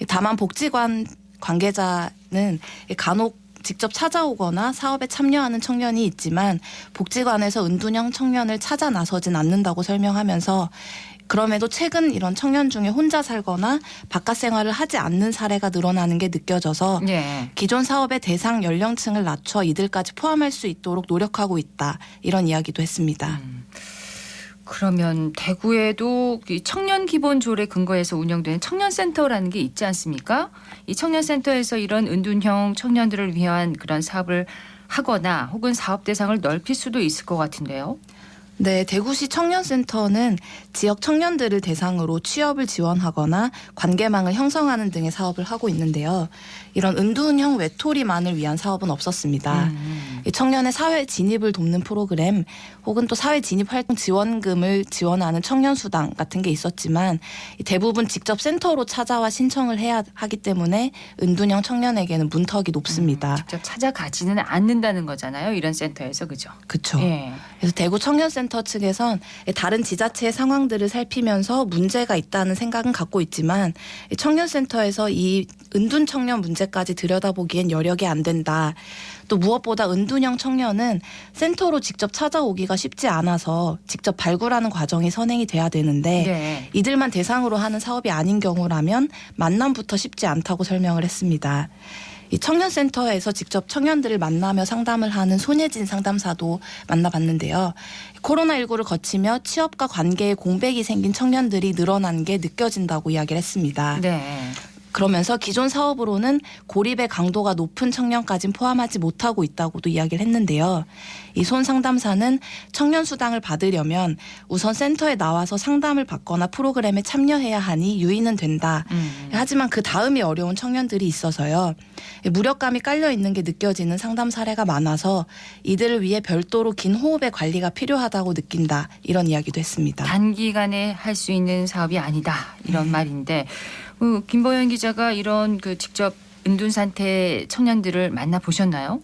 다만 복지관 관계자는 간혹 직접 찾아오거나 사업에 참여하는 청년이 있지만 복지관에서 은둔형 청년을 찾아 나서진 않는다고 설명하면서 그럼에도 최근 이런 청년 중에 혼자 살거나 바깥 생활을 하지 않는 사례가 늘어나는 게 느껴져서 네. 기존 사업의 대상 연령층을 낮춰 이들까지 포함할 수 있도록 노력하고 있다. 이런 이야기도 했습니다. 그러면 대구에도 이 청년 기본 조례 근거에서 운영되는 청년센터라는 게 있지 않습니까? 이 청년센터에서 이런 은둔형 청년들을 위한 그런 사업을 하거나 혹은 사업 대상을 넓힐 수도 있을 것 같은데요. 네, 대구시 청년센터는 지역 청년들을 대상으로 취업을 지원하거나 관계망을 형성하는 등의 사업을 하고 있는데요. 이런 은둔형 외톨이만을 위한 사업은 없었습니다. 이 청년의 사회 진입을 돕는 프로그램 혹은 또 사회 진입 활동 지원금을 지원하는 청년수당 같은 게 있었지만 대부분 직접 센터로 찾아와 신청을 해야 하기 때문에 은둔형 청년에게는 문턱이 높습니다. 직접 찾아가지는 않는다는 거잖아요. 이런 센터에서 그죠? 그렇죠. 예. 그래서 대구 청년센터 측에선 다른 지자체의 상황들을 살피면서 문제가 있다는 생각은 갖고 있지만 청년센터에서 이 은둔 청년 문제까지 들여다보기엔 여력이 안 된다. 또 무엇보다 은둔형 청년은 센터로 직접 찾아오기가 쉽지 않아서 직접 발굴하는 과정이 선행이 돼야 되는데 네. 이들만 대상으로 하는 사업이 아닌 경우라면 만남부터 쉽지 않다고 설명을 했습니다. 이 청년센터에서 직접 청년들을 만나며 상담을 하는 손예진 상담사도 만나봤는데요. 코로나19를 거치며 취업과 관계에 공백이 생긴 청년들이 늘어난 게 느껴진다고 이야기를 했습니다. 네. 그러면서 기존 사업으로는 고립의 강도가 높은 청년까지는 포함하지 못하고 있다고도 이야기를 했는데요. 이 손 상담사는 청년 수당을 받으려면 우선 센터에 나와서 상담을 받거나 프로그램에 참여해야 하니 유인은 된다. 하지만 그 다음이 어려운 청년들이 있어서요. 무력감이 깔려 있는 게 느껴지는 상담 사례가 많아서 이들을 위해 별도로 긴 호흡의 관리가 필요하다고 느낀다. 이런 이야기도 했습니다. 단기간에 할 수 있는 사업이 아니다. 이런 말인데 김보현 기자가 이런 그 직접 은둔 상태 청년들을 만나 보셨나요?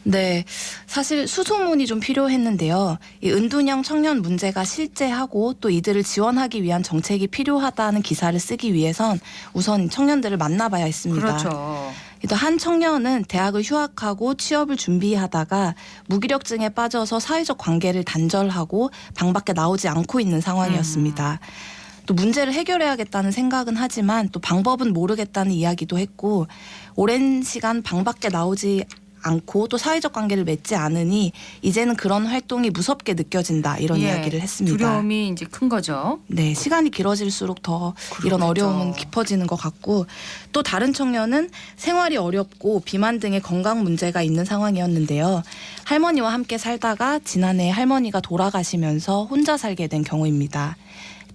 네, 사실 수소문이 좀 필요했는데요. 이 은둔형 청년 문제가 실제하고 또 이들을 지원하기 위한 정책이 필요하다는 기사를 쓰기 위해선 우선 청년들을 만나봐야 했습니다. 그렇죠. 또 한 청년은 대학을 휴학하고 취업을 준비하다가 무기력증에 빠져서 사회적 관계를 단절하고 방 밖에 나오지 않고 있는 상황이었습니다. 또 문제를 해결해야겠다는 생각은 하지만 또 방법은 모르겠다는 이야기도 했고 오랜 시간 방 밖에 나오지 않고 또 사회적 관계를 맺지 않으니 이제는 그런 활동이 무섭게 느껴진다 이런 이야기를 했습니다. 두려움이 이제 큰 거죠. 네, 시간이 길어질수록 더 그러겠죠. 이런 어려움은 깊어지는 것 같고 또 다른 청년은 생활이 어렵고 비만 등의 건강 문제가 있는 상황이었는데요. 할머니와 함께 살다가 지난해 할머니가 돌아가시면서 혼자 살게 된 경우입니다.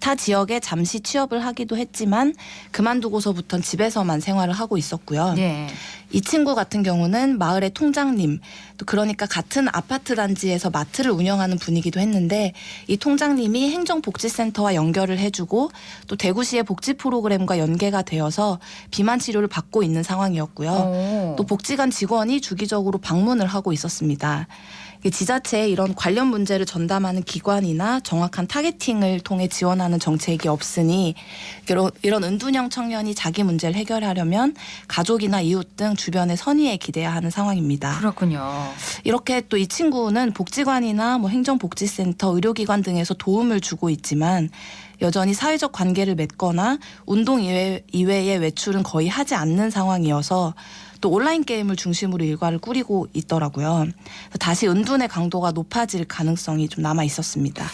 타 지역에 잠시 취업을 하기도 했지만 그만두고서부터는 집에서만 생활을 하고 있었고요. 네. 이 친구 같은 경우는 마을의 통장님, 또 그러니까 같은 아파트 단지에서 마트를 운영하는 분이기도 했는데 이 통장님이 행정복지센터와 연결을 해주고 또 대구시의 복지 프로그램과 연계가 되어서 비만 치료를 받고 있는 상황이었고요. 또 복지관 직원이 주기적으로 방문을 하고 있었습니다. 지자체에 이런 관련 문제를 전담하는 기관이나 정확한 타겟팅을 통해 지원하는 정책이 없으니 이런 은둔형 청년이 자기 문제를 해결하려면 가족이나 이웃 등 주변의 선의에 기대야 하는 상황입니다. 그렇군요. 이렇게 또 이 친구는 복지관이나 뭐 행정복지센터, 의료기관 등에서 도움을 주고 있지만 여전히 사회적 관계를 맺거나 운동 이외의 외출은 거의 하지 않는 상황이어서 또 온라인 게임을 중심으로 일과를 꾸리고 있더라고요. 다시 은둔의 강도가 높아질 가능성이 좀 남아 있었습니다.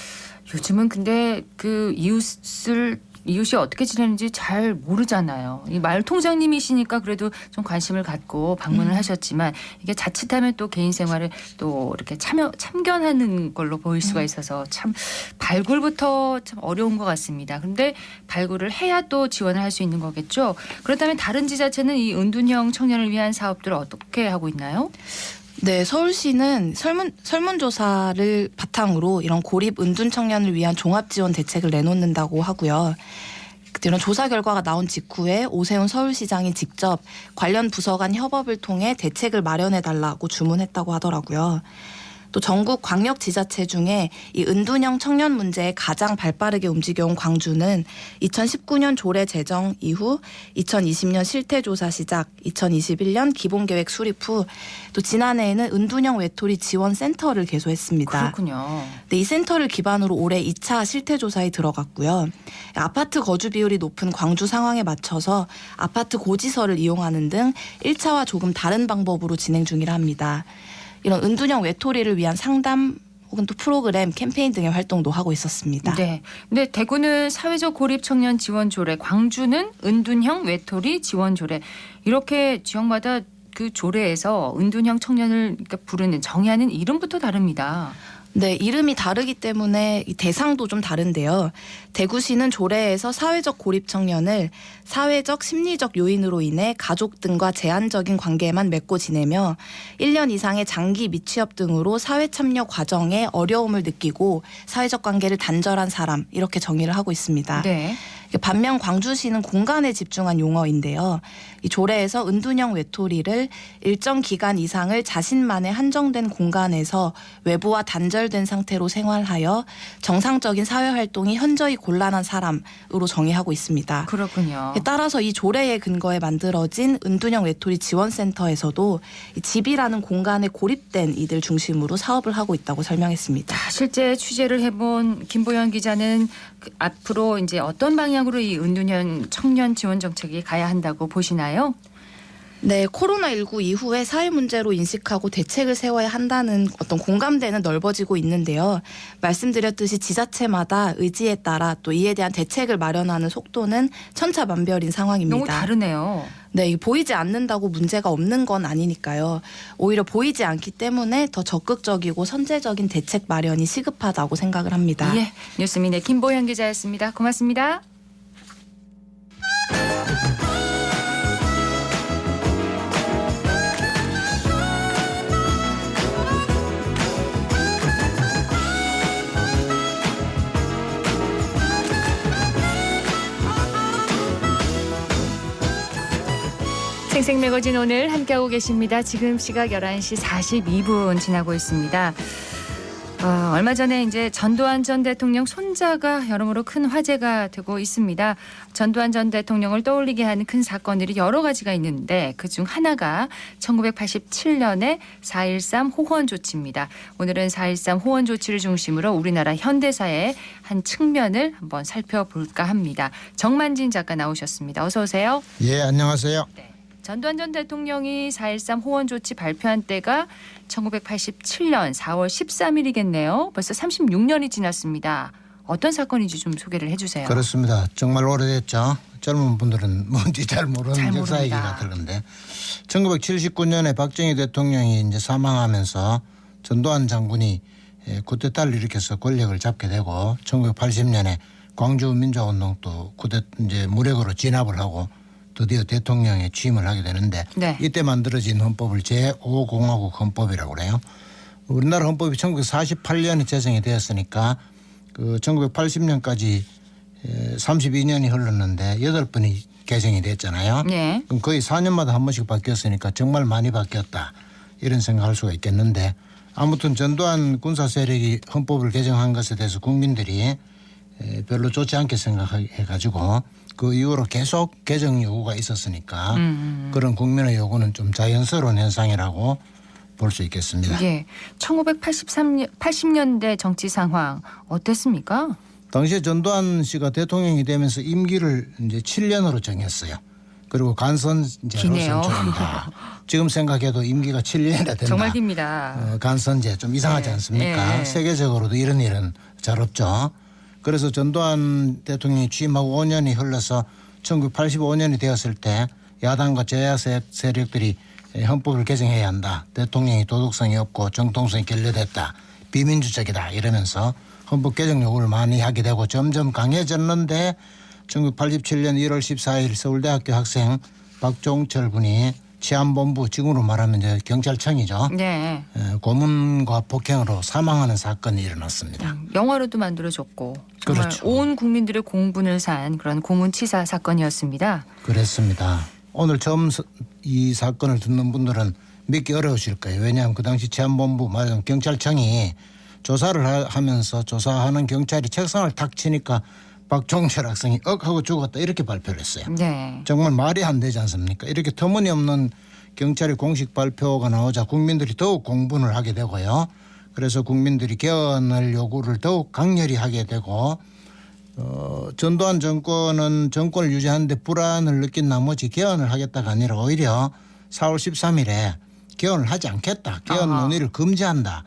요즘은 근데 그 이웃이 어떻게 지내는지 잘 모르잖아요. 이 마을 통장님이시니까 그래도 좀 관심을 갖고 방문을 하셨지만 이게 자칫하면 또 개인 생활에 또 이렇게 참견하는 걸로 보일 수가 있어서 참 발굴부터 참 어려운 것 같습니다. 그런데 발굴을 해야 또 지원을 할 수 있는 거겠죠. 그렇다면 다른 지자체는 이 은둔형 청년을 위한 사업들을 어떻게 하고 있나요? 네, 서울시는 설문조사를 바탕으로 이런 고립 은둔 청년을 위한 종합지원 대책을 내놓는다고 하고요. 이런 조사 결과가 나온 직후에 오세훈 서울시장이 직접 관련 부서 간 협업을 통해 대책을 마련해달라고 주문했다고 하더라고요. 또 전국 광역지자체 중에 이 은둔형 청년 문제에 가장 발빠르게 움직여온 광주는 2019년 조례 제정 이후 2020년 실태조사 시작, 2021년 기본계획 수립 후 또 지난해에는 은둔형 외톨이 지원센터를 개소했습니다. 그렇군요. 네, 이 센터를 기반으로 올해 2차 실태조사에 들어갔고요. 아파트 거주 비율이 높은 광주 상황에 맞춰서 아파트 고지서를 이용하는 등 1차와 조금 다른 방법으로 진행 중이라 합니다. 이런 은둔형 외톨이를 위한 상담 혹은 또 프로그램, 캠페인 등의 활동도 하고 있었습니다. 네. 근데 대구는 사회적 고립 청년 지원 조례, 광주는 은둔형 외톨이 지원 조례. 이렇게 지역마다 그 조례에서 은둔형 청년을 부르는 정의하는 이름부터 다릅니다. 네, 이름이 다르기 때문에 이 대상도 좀 다른데요. 대구시는 조례에서 사회적 고립 청년을 사회적 심리적 요인으로 인해 가족 등과 제한적인 관계만 맺고 지내며 1년 이상의 장기 미취업 등으로 사회 참여 과정에 어려움을 느끼고 사회적 관계를 단절한 사람 이렇게 정의를 하고 있습니다. 네. 반면 광주시는 공간에 집중한 용어인데요. 이 조례에서 은둔형 외톨이를 일정 기간 이상을 자신만의 한정된 공간에서 외부와 단절된 상태로 생활하여 정상적인 사회활동이 현저히 곤란한 사람으로 정의하고 있습니다. 그렇군요. 따라서 이 조례의 근거에 만들어진 은둔형 외톨이 지원센터에서도 이 집이라는 공간에 고립된 이들 중심으로 사업을 하고 있다고 설명했습니다. 실제 취재를 해본 김보연 기자는 앞으로 이제 어떤 방향으로 이 은둔형 청년 지원 정책이 가야 한다고 보시나요? 네, 코로나19 이후에 사회 문제로 인식하고 대책을 세워야 한다는 어떤 공감대는 넓어지고 있는데요. 말씀드렸듯이 지자체마다 의지에 따라 또 이에 대한 대책을 마련하는 속도는 천차만별인 상황입니다. 너무 다르네요. 네, 보이지 않는다고 문제가 없는 건 아니니까요. 오히려 보이지 않기 때문에 더 적극적이고 선제적인 대책 마련이 시급하다고 생각을 합니다. 예, 뉴스민의 김보현 기자였습니다. 고맙습니다. 생생매거진 오늘 함께하고 계십니다. 지금 시각 11시 42분 지나고 있습니다. 얼마 전에 이제 전두환 전 대통령 손자가 여러모로 큰 화제가 되고 있습니다. 전두환 전 대통령을 떠올리게 하는 큰 사건들이 여러 가지가 있는데 그중 하나가 1987년의 4.13 호원 조치입니다. 오늘은 4.13 호원 조치를 중심으로 우리나라 현대사의 한 측면을 한번 살펴볼까 합니다. 정만진 작가 나오셨습니다. 어서 오세요. 예, 안녕하세요. 네. 전두환 전 대통령이 4.13 호원 조치 발표한 때가 1987년 4월 13일이겠네요. 벌써 36년이 지났습니다. 어떤 사건인지 좀 소개를 해주세요. 그렇습니다. 정말 오래됐죠. 젊은 분들은 뭔지 잘 모르는 역사 얘기 같은데 1979년에 박정희 대통령이 이제 사망하면서 전두환 장군이 쿠데타를 일으켜서 권력을 잡게 되고 1980년에 광주 민주화운동도 이제 무력으로 진압을 하고 드디어 대통령에 취임을 하게 되는데 네. 이때 만들어진 헌법을 제5공화국 헌법이라고 그래요. 우리나라 헌법이 1948년에 제정이 되었으니까 그 1980년까지 32년이 흘렀는데 8번이 개정이 됐잖아요. 네. 그럼 거의 4년마다 한 번씩 바뀌었으니까 정말 많이 바뀌었다. 이런 생각할 수가 있겠는데 아무튼 전두환 군사 세력이 헌법을 개정한 것에 대해서 국민들이 별로 좋지 않게 생각해가지고 그 이후로 계속 개정 요구가 있었으니까 그런 국민의 요구는 좀 자연스러운 현상이라고 볼 수 있겠습니다. 예, 1980년대 정치 상황 어땠습니까? 당시에 전두환 씨가 대통령이 되면서 임기를 이제 7년으로 정했어요. 그리고 간선제로 선출한다. 지금 생각해도 임기가 7년이나 된다. 정말 깁니다. 간선제 좀 이상하지 않습니까? 세계적으로도 이런 일은 잘 없죠. 그래서 전두환 대통령이 취임하고 5년이 흘러서 1985년이 되었을 때 야당과 제야 세력들이 헌법을 개정해야 한다. 대통령이 도덕성이 없고 정통성이 결여됐다. 비민주적이다. 이러면서 헌법 개정 요구를 많이 하게 되고 점점 강해졌는데 1987년 1월 14일 서울대학교 학생 박종철 군이 치안본부, 지금으로 말하면 이제 경찰청이죠. 네. 고문과 폭행으로 사망하는 사건이 일어났습니다. 영화로도 만들어졌고 정말 그렇죠. 온 국민들의 공분을 산 그런 고문치사 사건이었습니다. 그렇습니다. 오늘 처음 이 사건을 듣는 분들은 믿기 어려우실 거예요. 왜냐하면 그 당시 치안본부, 말하자면 경찰청이 조사를 하면서 조사하는 경찰이 책상을 탁 치니까 박종철 학생이 하고 죽었다 이렇게 발표를 했어요. 네. 정말 말이 안 되지 않습니까? 이렇게 터무니없는 경찰의 공식 발표가 나오자 국민들이 더욱 공분을 하게 되고요. 그래서 국민들이 개헌을 요구를 더욱 강렬히 하게 되고 전두환 정권은 정권을 유지하는데 불안을 느낀 나머지 개헌을 하겠다가 아니라 오히려 4월 13일에 개헌을 하지 않겠다. 개헌 논의를 금지한다.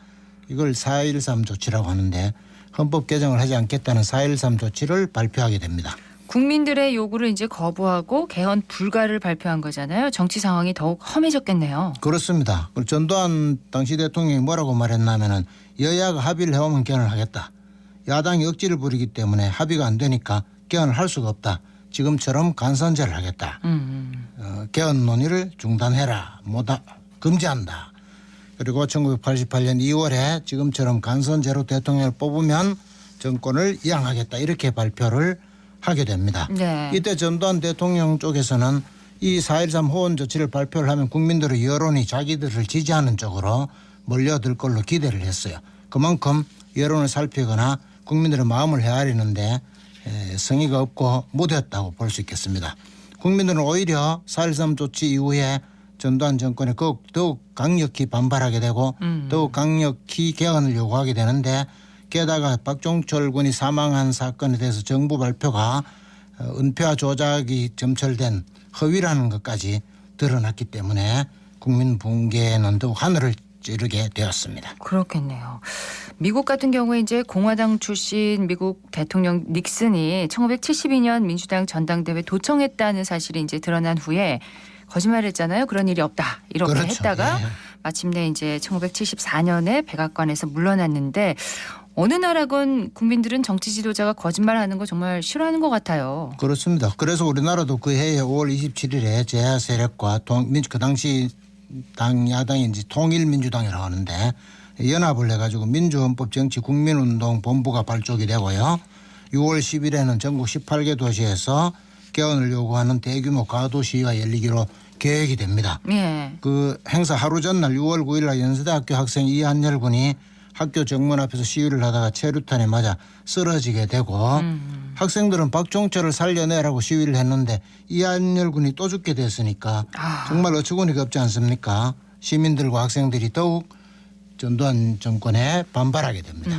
이걸 4.13 조치라고 하는데 헌법 개정을 하지 않겠다는 4.13 조치를 발표하게 됩니다. 국민들의 요구를 이제 거부하고 개헌 불가를 발표한 거잖아요. 정치 상황이 더욱 험해졌겠네요. 그렇습니다. 전두환 당시 대통령이 뭐라고 말했냐면은 여야가 합의를 해오면 개헌을 하겠다. 야당이 억지를 부리기 때문에 합의가 안 되니까 개헌을 할 수가 없다. 지금처럼 간선제를 하겠다. 개헌 논의를 중단해라. 금지한다. 그리고 1988년 2월에 지금처럼 간선제로 대통령을 뽑으면 정권을 이양하겠다. 이렇게 발표를 하게 됩니다. 네. 이때 전두환 대통령 쪽에서는 이 4.13 호원 조치를 발표를 하면 국민들의 여론이 자기들을 지지하는 쪽으로 몰려들 걸로 기대를 했어요. 그만큼 여론을 살피거나 국민들의 마음을 헤아리는데 성의가 없고 못했다고 볼 수 있겠습니다. 국민들은 오히려 4.13 조치 이후에 전두환 정권에 더욱 강력히 반발하게 되고 더욱 강력히 개헌을 요구하게 되는데 게다가 박종철 군이 사망한 사건에 대해서 정부 발표가 은폐와 조작이 점철된 허위라는 것까지 드러났기 때문에 국민 붕괴는 더욱 하늘을 찌르게 되었습니다. 그렇겠네요. 미국 같은 경우에 이제 공화당 출신 미국 대통령 닉슨이 1972년 민주당 전당대회 도청했다는 사실이 이제 드러난 후에 거짓말했잖아요. 그런 일이 없다. 이렇게 그렇죠. 했다가 예. 마침내 이제 1974년에 백악관에서 물러났는데 어느 나라건 국민들은 정치 지도자가 거짓말하는 거 정말 싫어하는 것 같아요. 그렇습니다. 그래서 우리나라도 그 해에 5월 27일에 제야 세력과 그 당시 야당이 이제 통일민주당이라고 하는데 연합을 해가지고 민주헌법 정치 국민운동 본부가 발족이 되고요. 6월 10일에는 전국 18개 도시에서 개헌을 요구하는 대규모 가도 시위가 열리기로 계획이 됩니다. 예. 그 행사 하루 전날 6월 9일 날 연세대학교 학생 이한열 군이 학교 정문 앞에서 시위를 하다가 체류탄에 맞아 쓰러지게 되고 학생들은 박종철을 살려내라고 시위를 했는데 이한열 군이 또 죽게 됐으니까 정말 어처구니가 없지 않습니까? 시민들과 학생들이 더욱 전두환 정권에 반발하게 됩니다.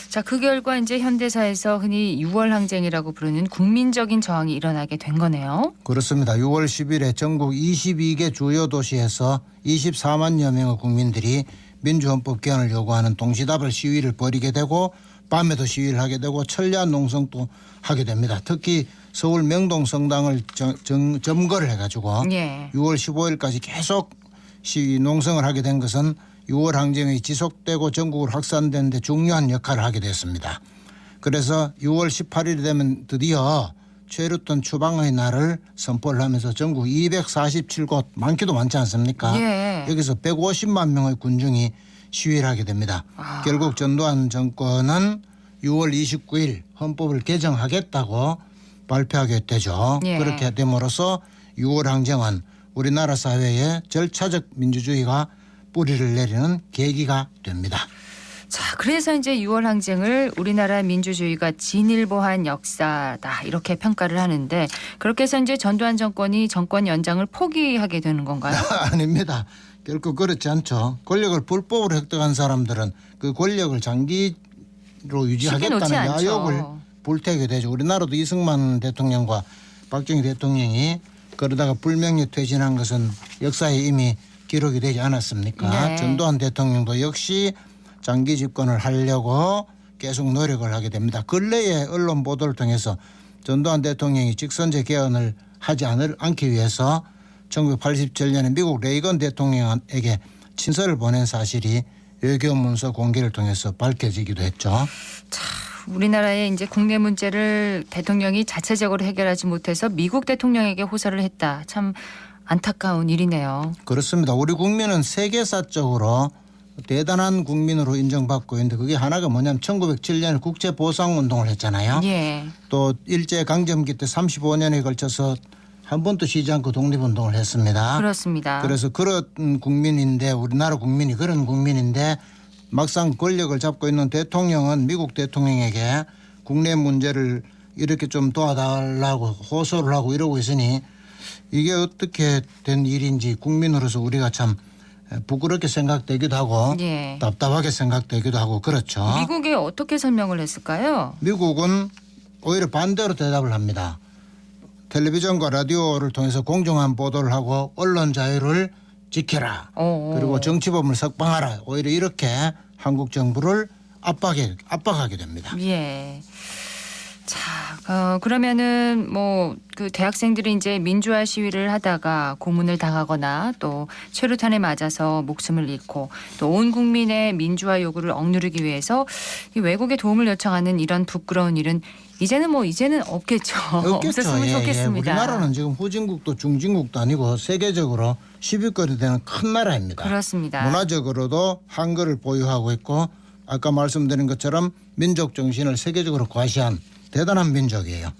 자, 그 결과 이제 현대사에서 흔히 6월 항쟁이라고 부르는 국민적인 저항이 일어나게 된 거네요. 그렇습니다. 6월 10일에 전국 22개 주요 도시에서 24만여 명의 국민들이 민주헌법 개헌을 요구하는 동시다발 시위를 벌이게 되고 밤에도 시위를 하게 되고 천리안 농성도 하게 됩니다. 특히 서울 명동성당을 점거를 해가지고 예. 6월 15일까지 계속 시위 농성을 하게 된 것은 6월 항쟁이 지속되고 전국으로 확산되는 데 중요한 역할을 하게 됐습니다. 그래서 6월 18일이 되면 드디어 최루탄 추방의 날을 선포를 하면서 전국 247곳 많기도 많지 않습니까? 예. 여기서 150만 명의 군중이 시위를 하게 됩니다. 결국 전두환 정권은 6월 29일 헌법을 개정하겠다고 발표하게 되죠. 예. 그렇게 됨으로써 6월 항쟁은 우리나라 사회에 절차적 민주주의가 뿌리를 내리는 계기가 됩니다. 자, 그래서 이제 6월 항쟁을 우리나라 민주주의가 진일보한 역사다 이렇게 평가를 하는데 그렇게 해서 이제 전두환 정권이 정권 연장을 포기하게 되는 건가요? 아닙니다. 결코 그렇지 않죠. 권력을 불법으로 획득한 사람들은 그 권력을 장기로 유지하겠다는 야욕을 불태우게 되죠. 우리나라도 이승만 대통령과 박정희 대통령이 그러다가 불명예 퇴진한 것은 역사에 이미 기록이 되지 않았습니까? 네. 전두환 대통령도 역시 장기 집권을 하려고 계속 노력을 하게 됩니다. 근래에 언론 보도를 통해서 전두환 대통령이 직선제 개헌을 하지 않기 위해서 1987년에 미국 레이건 대통령에게 친서를 보낸 사실이 외교문서 공개를 통해서 밝혀지기도 했죠. 자, 우리나라의 이제 국내 문제를 대통령이 자체적으로 해결하지 못해서 미국 대통령에게 호소를 했다. 참 안타까운 일이네요. 그렇습니다. 우리 국민은 세계사적으로 대단한 국민으로 인정받고 있는데 그게 하나가 뭐냐면 1907년에 국제보상운동을 했잖아요. 예. 또 일제강점기 때 35년에 걸쳐서 한 번도 쉬지 않고 독립운동을 했습니다. 그렇습니다. 그래서 그런 국민인데 우리나라 국민이 그런 국민인데 막상 권력을 잡고 있는 대통령은 미국 대통령에게 국내 문제를 이렇게 좀 도와달라고 호소를 하고 이러고 있으니 이게 어떻게 된 일인지 국민으로서 우리가 참 부끄럽게 생각되기도 하고 예. 답답하게 생각되기도 하고 그렇죠. 미국에 어떻게 설명을 했을까요? 미국은 오히려 반대로 대답을 합니다. 텔레비전과 라디오를 통해서 공정한 보도를 하고 언론 자유를 지켜라. 그리고 정치범을 석방하라. 오히려 이렇게 한국 정부를 압박하게 됩니다. 예. 자, 그러면은 뭐 그 대학생들이 이제 민주화 시위를 하다가 고문을 당하거나 또 최루탄에 맞아서 목숨을 잃고 또 온 국민의 민주화 요구를 억누르기 위해서 이 외국의 도움을 요청하는 이런 부끄러운 일은 이제는 없겠죠. 없었으면 좋겠습니다. 우리나라는 지금 후진국도 중진국도 아니고 세계적으로 10위권이 되는 큰 나라입니다. 그렇습니다. 문화적으로도 한글을 보유하고 있고 아까 말씀드린 것처럼 민족 정신을 세계적으로 과시한 대단한 민족이에요.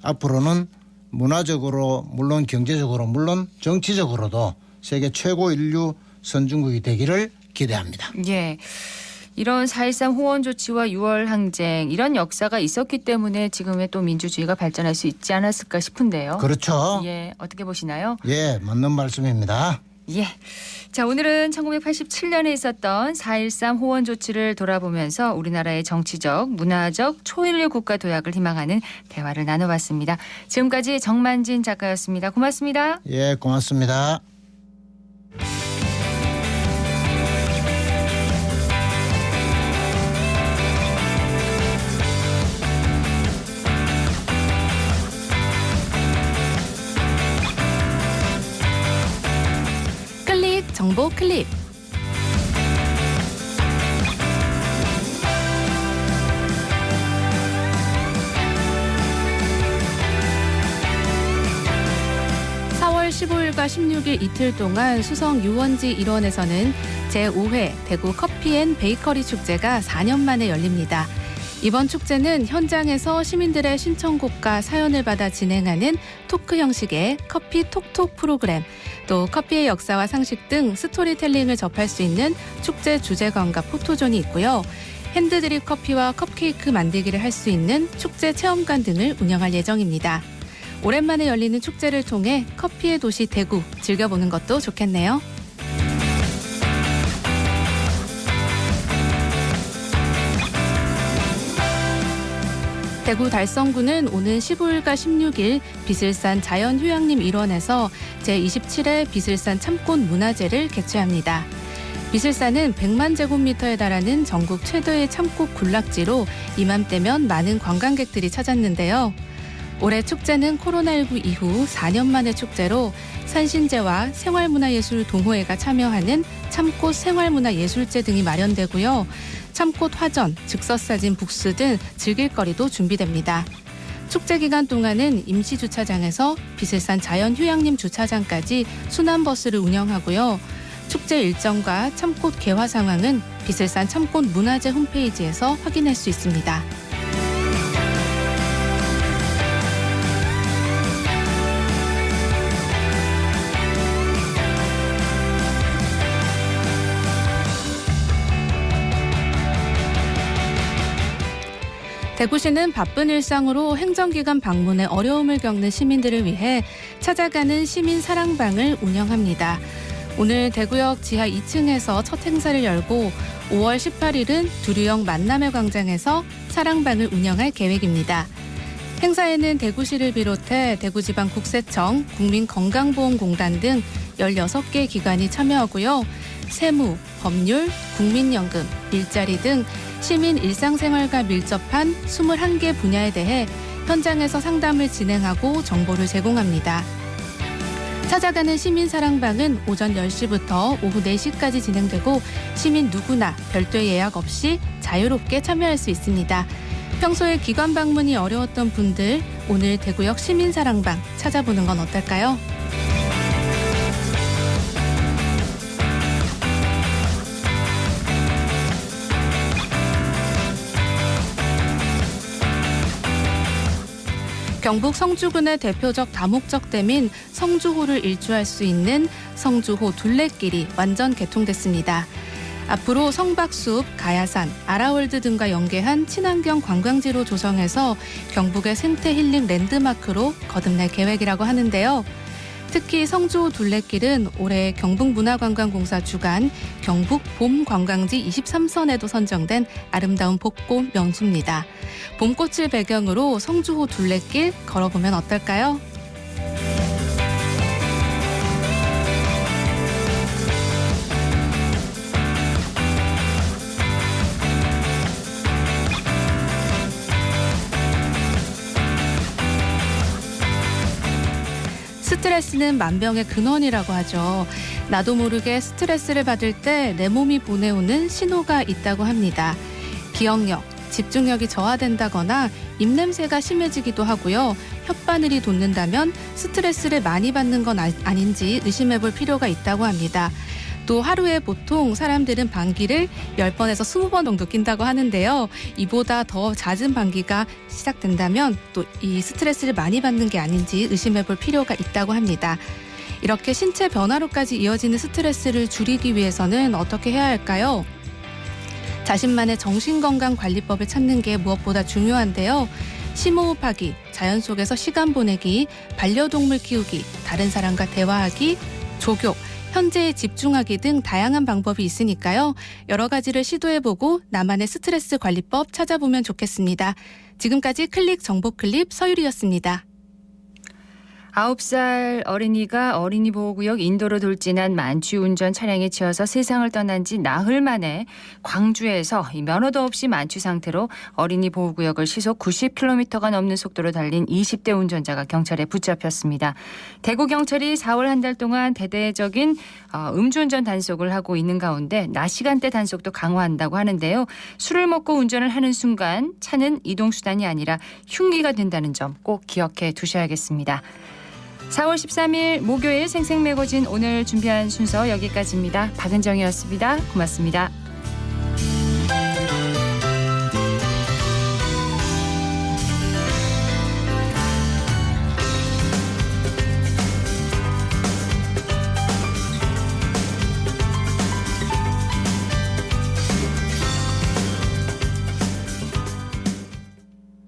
앞으로는 문화적으로 물론 경제적으로 물론 정치적으로도 세계 최고 인류 선진국이 되기를 기대합니다. 예. 이런 4.13 호원 조치와 6월 항쟁 이런 역사가 있었기 때문에 지금의 또 민주주의가 발전할 수 있지 않았을까 싶은데요. 그렇죠. 예, 어떻게 보시나요? 예, 맞는 말씀입니다. 예. 자, 오늘은 1987년에 있었던 4.13 호원 조치를 돌아보면서 우리나라의 정치적, 문화적 초일류 국가 도약을 희망하는 대화를 나눠봤습니다. 지금까지 정만진 작가였습니다. 고맙습니다. 예, 고맙습니다. 정보 클립. (4월 15일과 16일) 이틀 동안 수성 유원지 일원에서는 제5회 대구 커피앤베이커리 축제가 4년 만에 열립니다. 이번 축제는 현장에서 시민들의 신청곡과 사연을 받아 진행하는 토크 형식의 커피 톡톡 프로그램, 또 커피의 역사와 상식 등 스토리텔링을 접할 수 있는 축제 주제관과 포토존이 있고요. 핸드드립 커피와 컵케이크 만들기를 할 수 있는 축제 체험관 등을 운영할 예정입니다. 오랜만에 열리는 축제를 통해 커피의 도시 대구 즐겨보는 것도 좋겠네요. 대구 달성구는 오는 15일과 16일 비슬산 자연휴양림 일원에서 제27회 비슬산 참꽃 문화제를 개최합니다. 비슬산은 100만 제곱미터에 달하는 전국 최대의 참꽃 군락지로 이맘때면 많은 관광객들이 찾았는데요. 올해 축제는 코로나19 이후 4년 만의 축제로 산신제와 생활문화예술 동호회가 참여하는 참꽃 생활문화예술제 등이 마련되고요. 참꽃 화전, 즉석사진 북스 등 즐길거리도 준비됩니다. 축제 기간 동안은 임시주차장에서 비슬산 자연휴양림 주차장까지 순환버스를 운영하고요. 축제 일정과 참꽃 개화 상황은 비슬산 참꽃 문화제 홈페이지에서 확인할 수 있습니다. 대구시는 바쁜 일상으로 행정기관 방문에 어려움을 겪는 시민들을 위해 찾아가는 시민 사랑방을 운영합니다. 오늘 대구역 지하 2층에서 첫 행사를 열고 5월 18일은 두류역 만남의 광장에서 사랑방을 운영할 계획입니다. 행사에는 대구시를 비롯해 대구지방국세청, 국민건강보험공단 등 16개 기관이 참여하고요. 세무, 법률, 국민연금, 일자리 등 시민 일상생활과 밀접한 21개 분야에 대해 현장에서 상담을 진행하고 정보를 제공합니다. 찾아가는 시민사랑방은 오전 10시부터 오후 4시까지 진행되고 시민 누구나 별도의 예약 없이 자유롭게 참여할 수 있습니다. 평소에 기관 방문이 어려웠던 분들, 오늘 대구역 시민사랑방 찾아보는 건 어떨까요? 경북 성주군의 대표적 다목적 댐인 성주호를 일주할 수 있는 성주호 둘레길이 완전 개통됐습니다. 앞으로 성박숲, 가야산, 아라월드 등과 연계한 친환경 관광지로 조성해서 경북의 생태 힐링 랜드마크로 거듭날 계획이라고 하는데요. 특히 성주호 둘레길은 올해 경북문화관광공사 주관 경북 봄관광지 23선에도 선정된 아름다운 벚꽃 명소입니다. 봄꽃을 배경으로 성주호 둘레길 걸어보면 어떨까요? 스트레스는 만병의 근원이라고 하죠. 나도 모르게 스트레스를 받을 때 내 몸이 보내오는 신호가 있다고 합니다. 기억력, 집중력이 저하된다거나 입냄새가 심해지기도 하고요. 혓바늘이 돋는다면 스트레스를 많이 받는 건 아닌지 의심해 볼 필요가 있다고 합니다. 또 하루에 보통 사람들은 방귀를 10번에서 20번 정도 낀다고 하는데요. 이보다 더 잦은 방귀가 시작된다면 또 이 스트레스를 많이 받는 게 아닌지 의심해 볼 필요가 있다고 합니다. 이렇게 신체 변화로까지 이어지는 스트레스를 줄이기 위해서는 어떻게 해야 할까요? 자신만의 정신건강관리법을 찾는 게 무엇보다 중요한데요. 심호흡하기, 자연 속에서 시간 보내기, 반려동물 키우기, 다른 사람과 대화하기, 조교, 현재에 집중하기 등 다양한 방법이 있으니까요. 여러 가지를 시도해보고 나만의 스트레스 관리법 찾아보면 좋겠습니다. 지금까지 클릭 정보클립 서유리였습니다. 9살 어린이가 어린이 보호구역 인도로 돌진한 만취운전 차량에 치여서 세상을 떠난 지 나흘 만에 광주에서 면허도 없이 만취 상태로 어린이 보호구역을 시속 90km가 넘는 속도로 달린 20대 운전자가 경찰에 붙잡혔습니다. 대구경찰이 4월 한 달 동안 대대적인 음주운전 단속을 하고 있는 가운데 낮 시간대 단속도 강화한다고 하는데요. 술을 먹고 운전을 하는 순간 차는 이동수단이 아니라 흉기가 된다는 점 꼭 기억해 두셔야겠습니다. 4월 13일 목요일 생생매거진 오늘 준비한 순서 여기까지입니다. 박은정이었습니다. 고맙습니다.